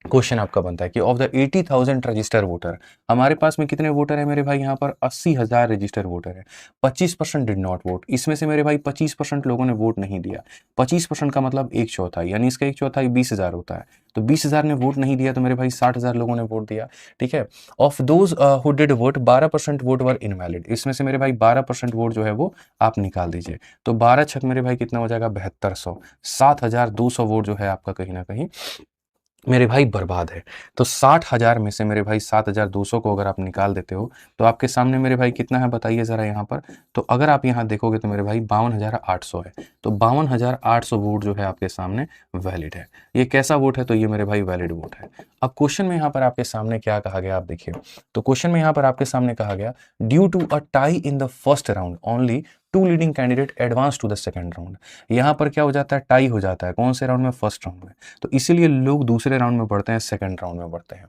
क्वेश्चन आपका बनता है कि ऑफ द 80,000 रजिस्टर वोटर, हमारे पास में कितने वोटर है मेरे भाई? यहाँ पर 80,000 रजिस्टर वोटर है। 25% डिड नॉट वोट, इसमें से मेरे भाई 25% लोगों ने वोट नहीं दिया। 25% का मतलब एक चौथाई, यानी इसका एक चौथाई 20,000 होता है। तो 20,000 ने वोट नहीं दिया तो मेरे भाई 60,000 लोगों ने वोट दिया, ठीक है? Of those who did vote 12% vote were invalid, इसमें से मेरे भाई 12% वोट जो है वो आप निकाल दीजिए। तो 12 छक मेरे भाई कितना हो जाएगा? 7200। 7,200 वोट जो है आपका कहीं ना कहीं मेरे भाई बर्बाद है। तो 60,000 में से मेरे भाई 7,200 को अगर आप निकाल देते हो तो आपके सामने मेरे भाई कितना है बताइए ज़रा यहाँ पर। तो अगर आप यहाँ देखोगे तो मेरे भाई 52,800 है। तो 52,800 वोट जो है आपके सामने वैलिड है। ये कैसा वोट है? तो ये मेरे भाई वैलिड वोट है। अब क्वेश्चन में यहाँ पर आपके सामने क्या कहा गया आप देखिए। तो क्वेश्चन में यहाँ पर आपके सामने कहा गया due to a tie in the first round only 2 leading candidate advance to the second round. यहाँ पर क्या हो जाता है? टाई हो जाता है। कौन से राउंड में? फर्स्ट राउंड में। तो इसीलिए लोग दूसरे राउंड में बढ़ते हैं, सेकंड राउंड में बढ़ते हैं,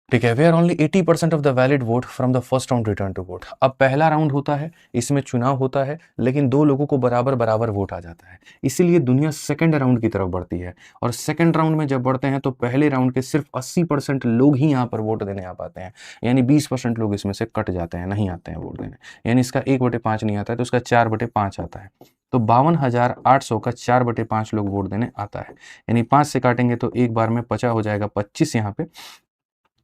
ठीक है? Where only 80% of the valid vote from the first round return to vote. अब पहला राउंड होता है, इसमें चुनाव होता है, लेकिन दो लोगों को बराबर बराबर वोट आ जाता है, इसीलिए दुनिया सेकंड राउंड की तरफ बढ़ती है। और सेकंड राउंड में जब बढ़ते हैं तो पहले राउंड के सिर्फ 80% लोग ही यहाँ पर वोट देने आ पाते हैं, यानी 20% लोग इसमें से कट जाते हैं, नहीं आते हैं वोट देने। यानी इसका 1/5 नहीं आता है तो इसका 4/5 आता है। तो 52,800 का 4/5 लोग वोट देने आता है, यानी 5 से काटेंगे तो एक बार में 50 हो जाएगा 25 यहाँ पे,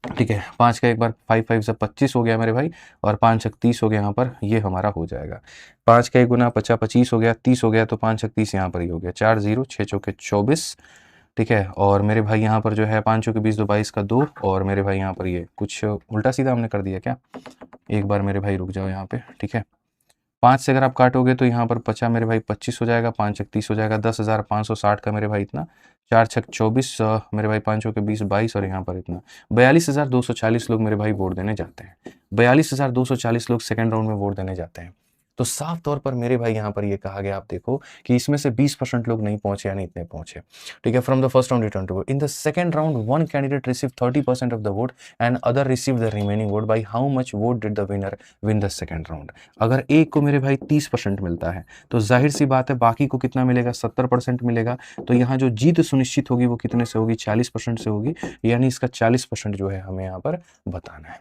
ठीक है? 5 का एक बार 5 5 से 25 हो गया मेरे भाई और 5 छक 30 हो गया यहाँ पर, ये हमारा हो जाएगा। 5 का 1 गुना 50 25 हो गया, 30 हो गया तो 5 छक 30 यहाँ पर ही हो गया। 4 0 6 चौके 24, ठीक है? और मेरे भाई यहाँ पर जो है 5 चौके 20 2 22 का 2 और मेरे भाई यहाँ पर ये कुछ उल्टा सीधा हमने कर दिया क्या? एक बार मेरे भाई रुक जाओ यहाँ पे, ठीक है? 5 से अगर आप काटोगे तो यहाँ पर 50 मेरे भाई 25 हो जाएगा, 5 छक 30 हो जाएगा, 10,560 का मेरे भाई इतना, 4 छक 24 मेरे भाई 5 के 20 22 और यहाँ पर इतना 42,240 लोग मेरे भाई वोट देने जाते हैं। 42,240 लोग सेकंड राउंड में वोट देने जाते हैं। तो साफ तौर पर मेरे भाई यहाँ पर ये कहा गया आप देखो कि इसमें से 20% लोग नहीं पहुंचे, यानी इतने पहुंचे, ठीक है? From the first round return to vote in the second round one candidate receive 30% of the vote and other receive the remaining vote by how much vote did the winner win the second round. अगर एक को मेरे भाई 30% मिलता है तो जाहिर सी बात है बाकी को कितना मिलेगा? 70% मिलेगा। तो यहाँ जो जीत सुनिश्चित होगी वो कितने से होगी? 40% से होगी, यानी इसका 40% जो है हमें यहाँ पर बताना है।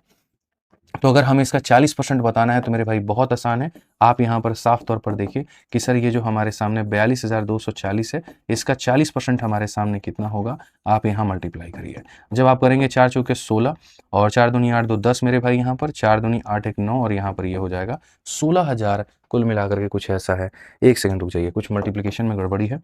तो अगर हमें इसका 40% बताना है तो मेरे भाई बहुत आसान है। आप यहाँ पर साफ तौर पर देखिए कि सर ये जो हमारे सामने 42,240 है, इसका 40% हमारे सामने कितना होगा? आप यहाँ मल्टीप्लाई करिए। जब आप करेंगे 4 चौके 16 और 4 दूनी 8 2 10 मेरे भाई यहाँ पर 4 दूनी 8 1 9 और यहाँ पर ये हो जाएगा 16,000 कुल मिलाकर के कुछ ऐसा है। एक सेकंड रुक जाइए, कुछ मल्टीप्लिकेशन में गड़बड़ी है।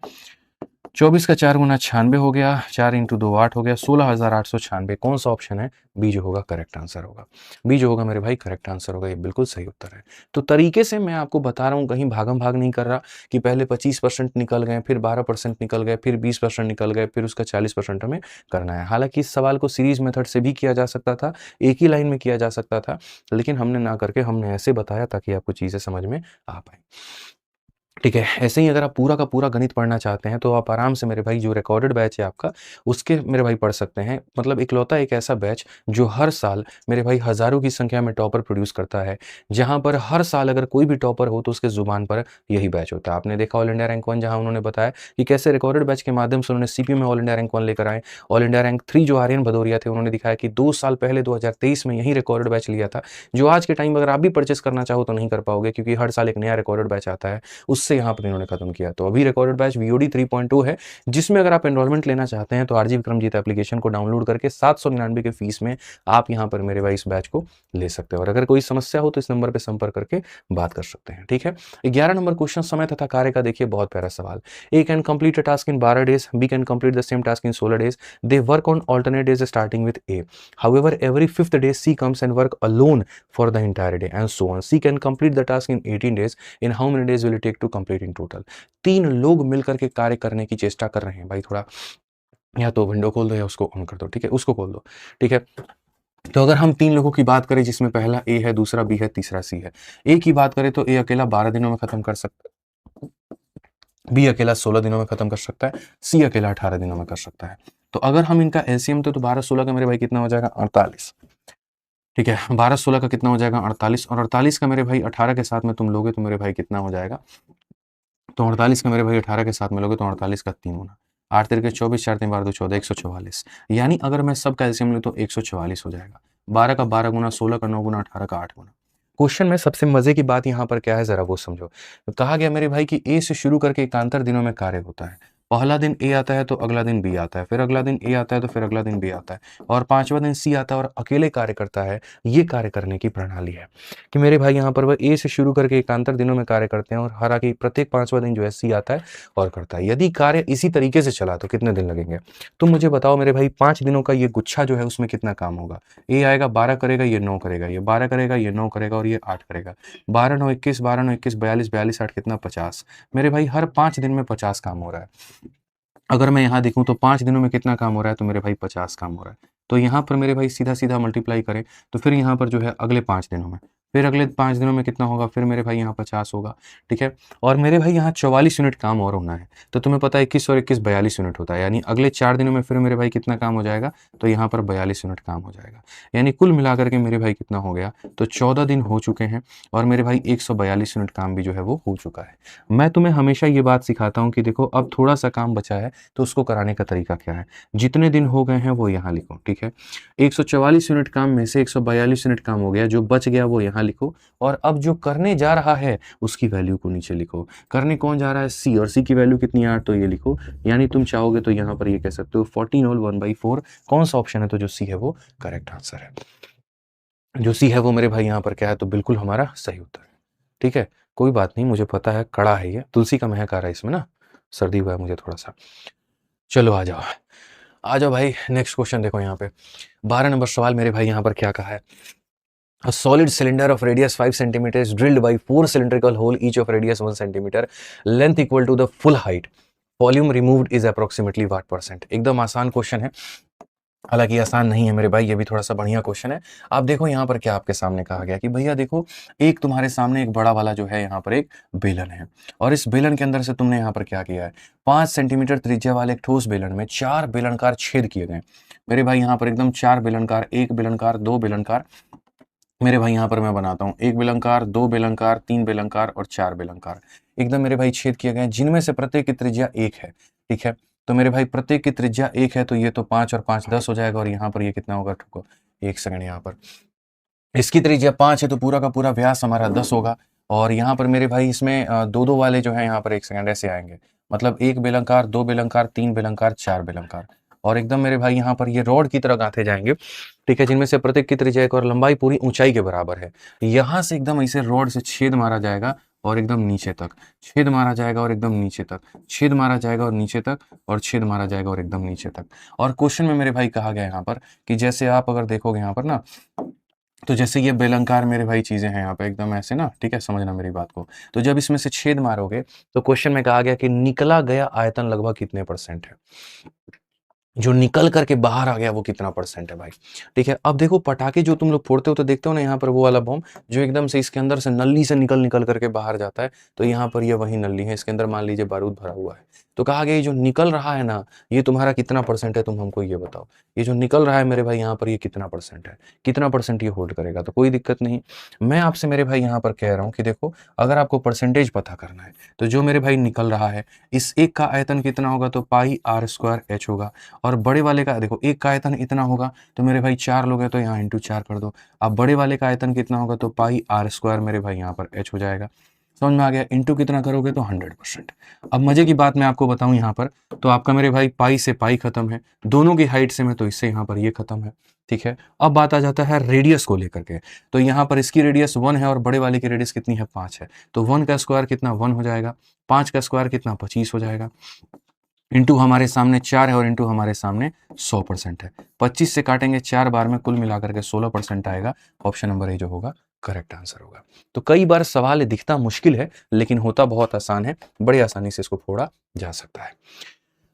24 का 4 गुना 96 हो गया, 4 इंटू 2 8 हो गया, 16,896। कौन सा ऑप्शन है? बी जो होगा करेक्ट आंसर होगा। बी जो होगा मेरे भाई करेक्ट आंसर होगा, ये बिल्कुल सही उत्तर है। तो तरीके से मैं आपको बता रहा हूँ, कहीं भागम भाग नहीं कर रहा कि पहले 25% निकल गए, फिर 12% निकल गए, फिर 20% निकल गए, फिर उसका 40% हमें करना है। हालांकि इस सवाल को सीरीज मेथड से भी किया जा सकता था, एक ही लाइन में किया जा सकता था, लेकिन हमने ना करके हमने ऐसे बताया ताकि आपको चीज़ें समझ में आ पाए। ठीक है, ऐसे ही अगर आप पूरा का पूरा गणित पढ़ना चाहते हैं तो आप आराम से मेरे भाई जो रिकॉर्डेड बैच है आपका, उसके मेरे भाई पढ़ सकते हैं। मतलब इकलौता एक ऐसा बैच जो हर साल मेरे भाई हज़ारों की संख्या में टॉपर प्रोड्यूस करता है, जहाँ पर हर साल अगर कोई भी टॉपर हो तो उसके ज़ुबान पर यही बैच होता है। आपने देखा ऑल इंडिया रैंक 1, जहाँ उन्होंने बताया कि कैसे रिकॉर्डेड बैच के माध्यम से उन्होंने सीपीयू में ऑल इंडिया रैंक 1 लेकर आए। ऑल इंडिया रैंक 3 जो आर्यन भदौरिया थे, उन्होंने दिखाया कि 2 साल पहले 2023 में यही रिकॉर्डेड बैच लिया था, जो आज के टाइम अगर आप भी परचेस करना चाहो तो नहीं कर पाओगे, क्योंकि हर साल एक नया रिकॉर्डेड बैच आता है, उससे यहाँ पर इन्होंने खत्म किया। तो अभी रिकॉर्डेड बैच वीओडी 3.2 है, जिसमें अगर आप एनरोलमेंट लेना चाहते हैं तो आरजी विक्रमजीत एप्लीकेशन को डाउनलोड करके 799 के फीस में आप यहाँ पर मेरे भाई इस बैच को ले सकते हो। और अगर कोई समस्या हो तो इस नंबर पर संपर्क करके बात कर सकते हैं। ठीक है, 11 नंबर क्वेश्चन, समय तथा कार्य का देखिए, बहुत प्यारा सवाल। A can complete a task in 12 days, B can complete the same task in 16 days, they work on alternate days starting with A. However, every fifth day C comes and work alone for the entire day and so on. C can complete the task in 18 days. In how many days will it take to complete in total? 3 लोग मिलकर के कार्य करने की चेष्टा कर रहे हैं। भाई थोड़ा या तो विंडो खोल दो या उसको ऑन कर दो। ठीक है, उसको खोल दो। ठीक है, तो अगर हम 3 लोगों की बात करें, जिसमें पहला ए है, दूसरा बी है, तीसरा सी है। ए की बात करें तो ए अकेला 12 दिनों में खत्म कर सकता है, बी अकेला 16 दिनों में खत्म कर सकता है, सी अकेला 18 दिनों में कर सकता है। तो अगर हम इनका एलसीएम तो 12 16 का मेरे भाई कितना हो जाएगा? 48। ठीक है, 12 16 का कितना हो जाएगा? 48। और 48 का मेरे भाई 18 के साथ में तुम लोगे तो मेरे भाई कितना हो जाएगा? तो 48 का मेरे भाई 18 के साथ में लोगे तो 48 का 3 गुना, 8 तिरके 24, 4 3 12 2 14, 144। यानी अगर मैं सब कैल्शियम लूँ तो 144 हो जाएगा। 12 का 12 गुना, 16 का 9 गुना, 18 का 8 गुना। क्वेश्चन में सबसे मजे की बात यहाँ पर क्या है, जरा वो समझो। तो कहा गया मेरे भाई कि ए से शुरू करके एकांतर दिनों में कार्य होता है। पहला दिन ए आता है तो अगला दिन बी आता है, फिर अगला दिन ए आता है तो फिर अगला दिन बी आता है, और 5वां दिन सी आता है और अकेले कार्य करता है। ये कार्य करने की प्रणाली है कि मेरे भाई यहाँ पर वह ए से शुरू करके एकांतर दिनों में कार्य करते हैं, और हालांकि प्रत्येक 5वां दिन जो है सी आता है और करता है। यदि कार्य इसी तरीके से चला तो कितने दिन लगेंगे? तुम मुझे बताओ मेरे भाई, 5 दिनों का ये गुच्छा जो है उसमें कितना काम होगा? ए आएगा 12 करेगा, ये 9 करेगा, ये 12 करेगा, ये 9 करेगा और ये 8 करेगा। 12 9 21, 12 9 21, 42 42 8 कितना? 50। मेरे भाई हर 5 दिन में 50 काम हो रहा है। अगर मैं यहाँ देखूँ तो 5 दिनों में कितना काम हो रहा है? तो मेरे भाई 50 काम हो रहा है। तो यहाँ पर मेरे भाई सीधा-सीधा मल्टीप्लाई करें तो फिर यहाँ पर जो है अगले 5 दिनों में, फिर अगले 5 दिनों में कितना होगा? फिर मेरे भाई यहाँ 50 होगा। ठीक है, और मेरे भाई यहाँ 44 यूनिट काम और होना है। तो तुम्हें पता है 21 और 21 42 यूनिट होता है, यानी अगले 4 दिनों में फिर मेरे भाई कितना काम हो जाएगा? तो यहाँ पर 42 यूनिट काम हो जाएगा। यानी कुल मिलाकर के मेरे भाई कितना हो गया? तो 14 दिन हो चुके हैं और मेरे भाई 142 यूनिट काम भी जो है वो हो चुका है। मैं तुम्हें हमेशा ये बात सिखाता हूँ कि देखो अब थोड़ा सा काम बचा है तो उसको कराने का तरीका क्या है? जितने दिन हो गए हैं वो यहाँ लिखो। ठीक है, 144 यूनिट काम में से 142 यूनिट काम हो गया, जो बच गया वो यहाँ लिखो, और अब जो करने जा रहा है उसकी वैल्यू को नीचे लिखो। करने कौन जा रहा है? सी, और सी की वैल्यू कितनी है? 8, तो ये लिखो। यानी तुम चाहोगे तो यहाँ पर ये कह सकते हो 14 होल 1/4। कौन सा ऑप्शन है? तो जो सी है वो करेक्ट आंसर है। जो सी है वो मेरे भाई यहाँ पर क्या है? तो बिल्कुल हमारा सही उत्तर है। ठीक है, कोई बात नहीं, मुझे पता है कड़ा है ये, तुलसी का महक आ रहा है इसमें ना, सर्दी हुआ है मुझे थोड़ा सा। चलो आ जाओ, आ जाओ भाई, नेक्स्ट क्वेश्चन देखो यहाँ पे। 12 नंबर सवाल मेरे भाई यहाँ पर क्या कहा है? A solid cylinder of radius 5 cm is drilled by 4 cylindrical hole, each of radius 1 cm, length equal to the full height. Volume removed is approximately what percent? एकदम आसान क्वेश्चन है, हालांकि आसान नहीं है मेरे भाई, ये भी थोड़ा सा बढ़िया क्वेश्चन है। आप देखो यहाँ पर क्या आपके सामने कहा गया कि भैया देखो, एक तुम्हारे सामने एक बड़ा वाला जो है यहाँ पर एक बेलन है, और इस बेलन के अंदर से तुमने यहाँ पर क्या किया है? 5 सेंटीमीटर त्रिज्या वाले एक ठोस बेलन में 4 बेलनकार छेद किए गए। मेरे भाई यहाँ पर एकदम 4 बेलनकार, 1 बेलनकार, 2 बेलनकार, मेरे भाई यहाँ पर मैं बनाता हूँ 1 बेलनकार, 2 बेलनकार, 3 बेलनकार और 4 बेलनकार, एकदम मेरे भाई छेद किए गए, जिनमें से प्रत्येक की त्रिज्या 1 है। ठीक है, तो मेरे भाई प्रत्येक की त्रिज्या 1 है, तो ये तो 5 और 5 10 हो जाएगा, और यहाँ पर ये कितना होगा? ठुको 1 सेकंड, यहाँ पर इसकी त्रिज्या 5 है तो पूरा का पूरा व्यास हमारा 10 होगा, और यहाँ पर मेरे भाई इसमें 2-2 वाले जो है यहाँ पर 1 सेकंड ऐसे आएंगे, मतलब 1 बेलनकार, 2 बेलनकार, 3 बेलनकार, 4 बेलनकार, और एकदम मेरे भाई यहाँ पर ये रॉड की तरह गांठे जाएंगे। ठीक है, जिनमें से प्रत्येक की त्रिज्या 1 और लंबाई पूरी ऊंचाई के बराबर है। यहाँ से एकदम ऐसे रॉड से छेद मारा जाएगा और एकदम नीचे तक, छेद मारा जाएगा और एकदम नीचे तक, छेद मारा जाएगा और नीचे तक, और छेद मारा जाएगा और एकदम नीचे तक। और क्वेश्चन में मेरे भाई कहा गया यहाँ पर कि जैसे आप अगर देखोगे यहाँ पर ना, तो जैसे ये बेलंकार मेरे भाई चीज़ें हैं यहाँ पे एकदम ऐसे ना, ठीक है, समझना मेरी बात को। तो जब इसमें से छेद मारोगे तो क्वेश्चन में कहा गया कि निकला गया आयतन लगभग कितने % है, जो निकल करके बाहर आ गया वो कितना % है भाई, ठीक है। अब देखो पटाखे जो तुम लोग फोड़ते हो तो देखते हो ना यहाँ पर वो वाला बम जो एकदम से इसके अंदर से नली से निकल निकल करके बाहर जाता है, तो यहाँ पर ये वही नली है, इसके अंदर मान लीजिए बारूद भरा हुआ है। तो कहा गया ये जो निकल रहा है ना, ये तुम्हारा कितना % है, तुम हमको ये बताओ। ये जो निकल रहा है मेरे भाई यहाँ पर, ये कितना % है, कितना % ये होल्ड करेगा। तो कोई दिक्कत नहीं, मैं आपसे मेरे भाई यहाँ पर कह रहा हूँ कि देखो अगर आपको परसेंटेज पता करना है तो जो मेरे भाई निकल रहा है, इस एक का आयतन कितना होगा, तो पाई r² h होगा। और बड़े वाले का देखो, एक का आयतन इतना होगा तो मेरे भाई 4 लोग हैं तो यहाँ इंटू 4 कर दो। अब बड़े वाले का आयतन कितना होगा, तो पाई r² मेरे भाई यहाँ पर h हो जाएगा। समझ में आ गया, इंटू कितना करोगे तो 100%। अब मजे की बात मैं आपको बताऊं यहाँ पर, तो आपका मेरे भाई पाई से पाई खत्म है, दोनों की हाइट से में, तो इससे यहाँ पर ये खत्म है, ठीक है। अब बात आ जाता है रेडियस को लेकर के, तो यहाँ पर इसकी रेडियस 1 है और बड़े वाले की रेडियस कितनी है, 5 है। तो 1 का स्क्वायर कितना 1 हो जाएगा, 5 का स्क्वायर कितना 25 हो जाएगा, इंटू हमारे सामने 4 है और इंटू हमारे सामने 100% है। 25 से काटेंगे 4 बार में, कुल मिलाकर के 16% आएगा। ऑप्शन नंबर ए जो होगा करेक्ट आंसर होगा। तो कई बार सवाल दिखता मुश्किल है लेकिन होता बहुत आसान है, बड़ी आसानी से इसको फोड़ा जा सकता है।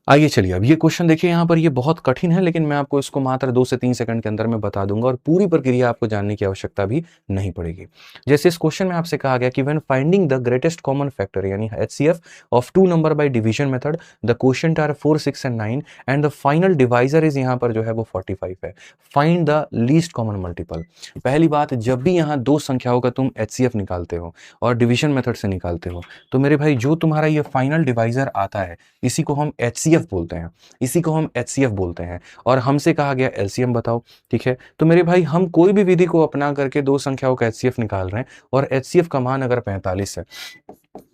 आइए चलिए, अब ये क्वेश्चन देखिए यहाँ पर, ये बहुत कठिन है लेकिन मैं आपको इसको मात्र 2 से 3 सेकंड के अंदर में बता दूंगा और पूरी प्रक्रिया आपको जानने की आवश्यकता भी नहीं पड़ेगी। जैसे इस क्वेश्चन में आपसे कहा गया कि when finding the greatest common factor यानी HCF of 2 number by division method, the quotient are 4, 6 and 9 and the final divisor is यहाँ पर जो है वो 45 है। Find the least common multiple. पहली बात, जब भी यहाँ दो संख्याओं का तुम HCF निकालते हो और डिवीजन मेथड से निकालते हो, तो मेरे भाई जो तुम्हारा ये फाइनल डिवाइजर आता है इसी को हम HCF बोलते हैं, इसी को हम HCF बोलते हैं। और हमसे कहा गया LCM बताओ, ठीक है। तो मेरे भाई हम कोई भी विधि को अपना करके दो संख्याओं का HCF निकाल रहे हैं और HCF का मान अगर 45 है,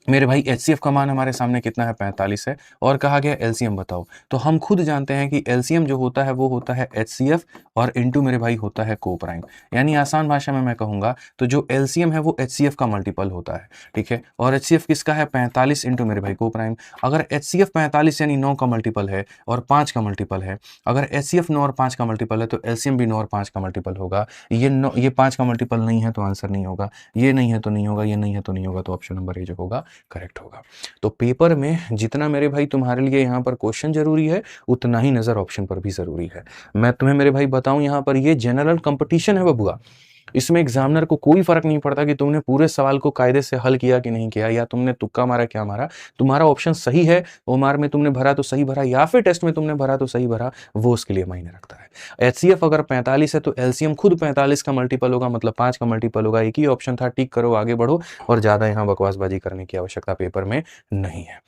मेरे भाई HCF का मान हमारे सामने कितना है, 45 है, और कहा गया LCM बताओ। तो हम खुद जानते हैं कि LCM जो होता है वो होता है HCF और इनटू मेरे भाई होता है को प्राइम। यानी आसान भाषा में मैं कहूंगा तो जो LCM है वो HCF का मल्टीपल होता है, ठीक है। और HCF किसका है, 45 इंटू मेरे भाई को प्राइम। अगर HCF 45 यानी 9 का मल्टीपल है और 5 का मल्टीपल है, अगर HCF 9 और 5 का मल्टीपल है तो LCM भी 9 और 5 का मल्टीपल होगा। ये 5 का मल्टीपल नहीं है तो आंसर नहीं होगा, ये नहीं है तो नहीं होगा, ये नहीं है तो नहीं होगा, तो ऑप्शन नंबर ए जो होगा करेक्ट होगा। तो पेपर में जितना मेरे भाई तुम्हारे लिए यहाँ पर क्वेश्चन जरूरी है उतना ही नजर ऑप्शन पर भी जरूरी है। मैं तुम्हें मेरे भाई बताऊं, यहाँ पर ये जनरल कंपटीशन है बबुआ, इसमें एग्जामिनर को कोई फर्क नहीं पड़ता कि तुमने पूरे सवाल को कायदे से हल किया कि नहीं किया, या तुमने तुक्का मारा क्या मारा। तुम्हारा ऑप्शन सही है, ओमार में तुमने भरा तो सही भरा, या फिर टेस्ट में तुमने भरा तो सही भरा, वो उसके लिए मायने रखता है। HCF अगर 45 है तो LCM खुद 45 का मल्टीपल होगा, मतलब 5 का मल्टीपल होगा। एक ही ऑप्शन था, टिक करो आगे बढ़ो, और ज्यादा यहाँ बकवासबाजी करने की आवश्यकता पेपर में नहीं है,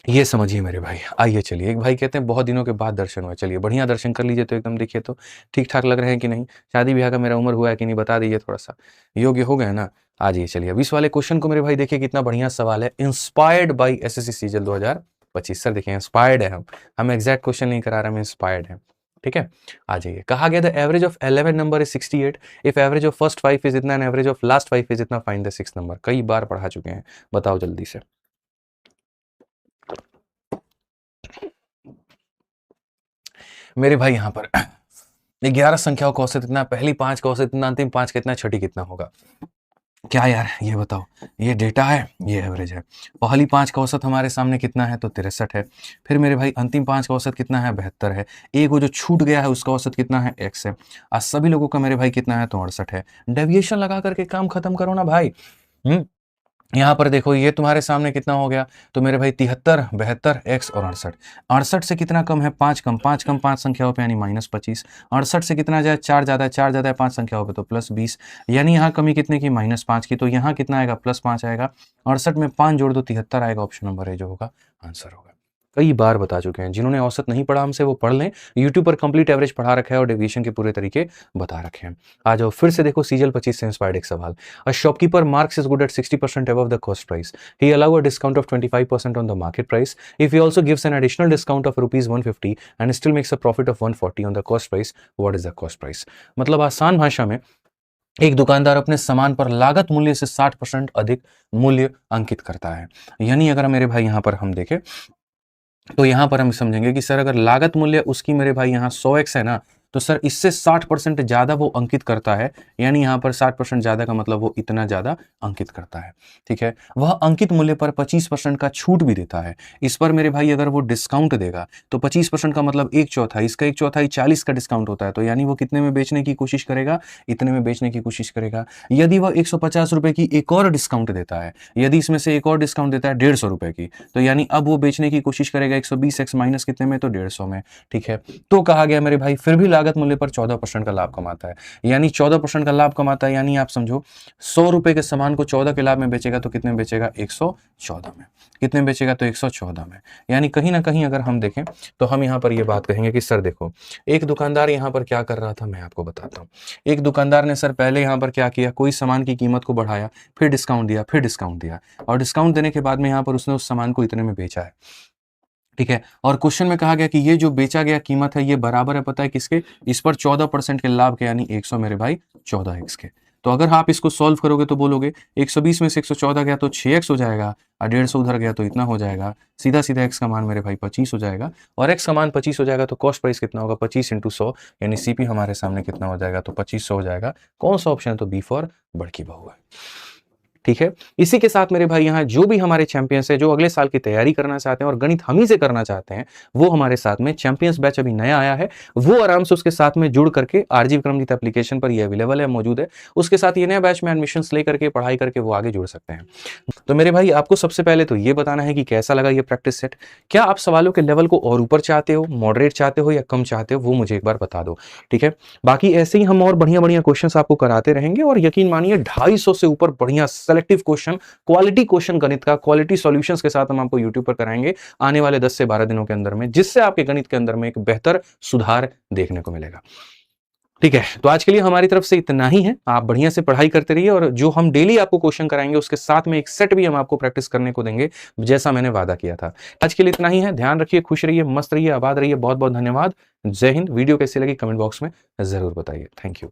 ये समझिए मेरे भाई। आइए चलिए, एक भाई कहते हैं बहुत दिनों के बाद दर्शन हुए, चलिए बढ़िया दर्शन कर लीजिए। तो एकदम देखिए तो ठीक ठाक लग रहे हैं कि नहीं, शादी ब्याह का मेरा उम्र हुआ है कि नहीं बता दीजिए, थोड़ा सा योग्य हो गए ना। आ जाइए चलिए, अब इस वाले क्वेश्चन को मेरे भाई देखिए कितना बढ़िया सवाल है। Inspired by SSC सीजल 2025। सर देखिए इंस्पायर्ड है, हम एग्जैक्ट क्वेश्चन नहीं करा रहे, हम इंस्पायर्ड है, ठीक है। आ जाइए, कहा गया the average of 11 number is 68, if average of first 5 is इतना and average of last 5 is इतना, फाइंड द 6 नंबर। कई बार पढ़ा चुके हैं, बताओ जल्दी से। मेरे भाई यहाँ पर 11 संख्याओं का औसत इतना, पहली 5 का औसत इतना, अंतिम 5 कितना, छठी कितना होगा, क्या यार ये बताओ। ये डेटा है, ये एवरेज है। पहली 5 का औसत हमारे सामने कितना है, तो 63 है। फिर मेरे भाई अंतिम 5 का औसत कितना है, 72 है। एक वो जो छूट गया है उसका औसत कितना है, x है। आज सभी लोगों का मेरे भाई कितना है, तो 68 है। डेविएशन लगा करके काम खत्म करो ना भाई। यहाँ पर देखो ये तुम्हारे सामने कितना हो गया, तो मेरे भाई 73, 72, x और 68। 68 से कितना कम है, 5 कम, 5 कम 5 संख्याओं पे यानी -25। 68 से कितना जाए, 4 ज़्यादा है, 4 ज़्यादा है 5 संख्याओं पे तो +20, यानी यहाँ कमी कितने की, -5 की। तो यहाँ कितना आएगा, +5 आएगा। 68 में 5 जोड़ दो 73 आएगा, ऑप्शन नंबर ए जो होगा आंसर होगा। कई बार बता चुके हैं, जिन्होंने औसत नहीं पढ़ा हमसे वो पढ़ लें, यूट्यूब पर कंप्लीट एवरेज पढ़ा रखा है और डेविएशन के पूरे तरीके बता रखे हैं। आ जाओ फिर से देखो, सीजल 25 से इंस्पायर्ड एक सवाल। A shopkeeper marks is good at 60% above the cost price. He allow a discount of 25% on the market price. If he also gives an additional discount of rupees 150 and still makes a profit of 140 on the cost price, what is the cost price? मतलब आसान भाषा में एक दुकानदार अपने सामान पर लागत मूल्य से 60% अधिक मूल्य अंकित करता है। यानी अगर मेरे भाई यहाँ पर हम देखें तो यहाँ पर हम समझेंगे कि सर अगर लागत मूल्य उसकी मेरे भाई यहाँ 100x है ना, तो सर इससे 60% ज़्यादा वो अंकित करता है। यानी यहाँ पर 60% ज़्यादा का मतलब वो इतना ज़्यादा अंकित करता है। ठीक है, वह अंकित मूल्य पर 25% का छूट भी देता है। इस पर मेरे भाई अगर वो डिस्काउंट देगा तो 25% का मतलब एक चौथाई, इसका एक चौथाई 40 का डिस्काउंट होता है। तो यानी वो कितने में बेचने की कोशिश करेगा, इतने में बेचने की कोशिश करेगा। यदि वह 150 रुपए की एक और डिस्काउंट देता है, यदि इसमें से एक और डिस्काउंट देता है 150 रुपए की, तो यानी अब वो बेचने की कोशिश करेगा 120x माइनस कितने में, तो 150 में। ठीक है, तो कहा गया मेरे भाई फिर भी लागत मूल्य पर 14% का लाभ कमाता है। यानी 14% का लाभ कमाता है, यानी आप समझो 100 रुपए के सामान को 14 के लाभ में बेचेगा तो कितने में बेचेगा, 114 में। कितने में बेचेगा, तो 114 में। यानी कहीं ना कहीं अगर हम देखें तो हम यहां पर ये बात कहेंगे कि सर देखो, एक दुकानदार यहां पर क्या कर रहा था, मैं आपको बताता हूं। एक दुकानदार ने सर पहले यहां पर क्या किया, कोई सामान की कीमत को बढ़ाया, फिर डिस्काउंट दिया, फिर डिस्काउंट दिया, और डिस्काउंट देने के बाद में यहां पर उसने उस सामान को इतने में बेचा है। ठीक है, और क्वेश्चन में कहा गया कि ये जो बेचा गया कीमत है ये बराबर है, पता है किसके, इस पर 14% के लाभ के, यानी 100 मेरे भाई 14x के। तो अगर आप इसको सॉल्व करोगे तो बोलोगे 120 में से 114 गया तो 6x हो जाएगा, और 150 उधर गया तो इतना हो जाएगा। सीधा सीधा x का मान मेरे भाई 25 हो जाएगा, और x का मान 25 हो जाएगा तो कॉस्ट प्राइस कितना होगा, 25 × 100, यानी सीपी हमारे सामने कितना हो जाएगा, तो 2500 हो जाएगा। कौन सा ऑप्शन है, तो बी फॉर बड़की बहू है। ठीक है, इसी के साथ मेरे भाई यहाँ जो भी हमारे चैंपियंस है, जो अगले साल की तैयारी करना चाहते हैं और गणित हम ही से करना चाहते हैं, वो हमारे साथ में चैंपियंस बैच अभी नया आया है, वो आराम से उसके साथ में जुड़ करके आरजी विक्रमजीत एप्लीकेशन पर ये अवेलेबल है, मौजूद है। उसके साथ ये नया बैच में एडमिशन लेकर के पढ़ाई करके वो आगे जुड़ सकते हैं। तो मेरे भाई आपको सबसे पहले तो ये बताना है कि कैसा लगा ये प्रैक्टिस सेट। क्या आप सवालों के लेवल को और ऊपर चाहते हो, मॉडरेट चाहते हो, या कम चाहते हो, वो मुझे एक बार बता दो। ठीक है, बाकी ऐसे ही हम और बढ़िया बढ़िया क्वेश्चंस आपको कराते रहेंगे, और यकीन मानिए 250 से ऊपर बढ़िया सेलेक्टिव क्वेश्चन, क्वालिटी क्वेश्चन गणित का क्वालिटी सॉल्यूशंस के साथ हम आपको यूट्यूब पर कराएंगे आने वाले 10 से 12 दिनों के अंदर में, जिससे आपके गणित के अंदर में एक बेहतर सुधार देखने को मिलेगा। ठीक है, तो आज के लिए हमारी तरफ से इतना ही है। आप बढ़िया से पढ़ाई करते रहिए, और जो हम डेली आपको क्वेश्चन कराएंगे उसके साथ में एक सेट भी हम आपको प्रैक्टिस करने को देंगे, जैसा मैंने वादा किया था। आज के लिए इतना ही है। ध्यान रखिए, खुश रहिए, मस्त रहिए, आबाद रहिए। बहुत बहुत धन्यवाद। जय हिंद। वीडियो कैसी लगी कमेंट बॉक्स में जरूर बताइए। Thank you.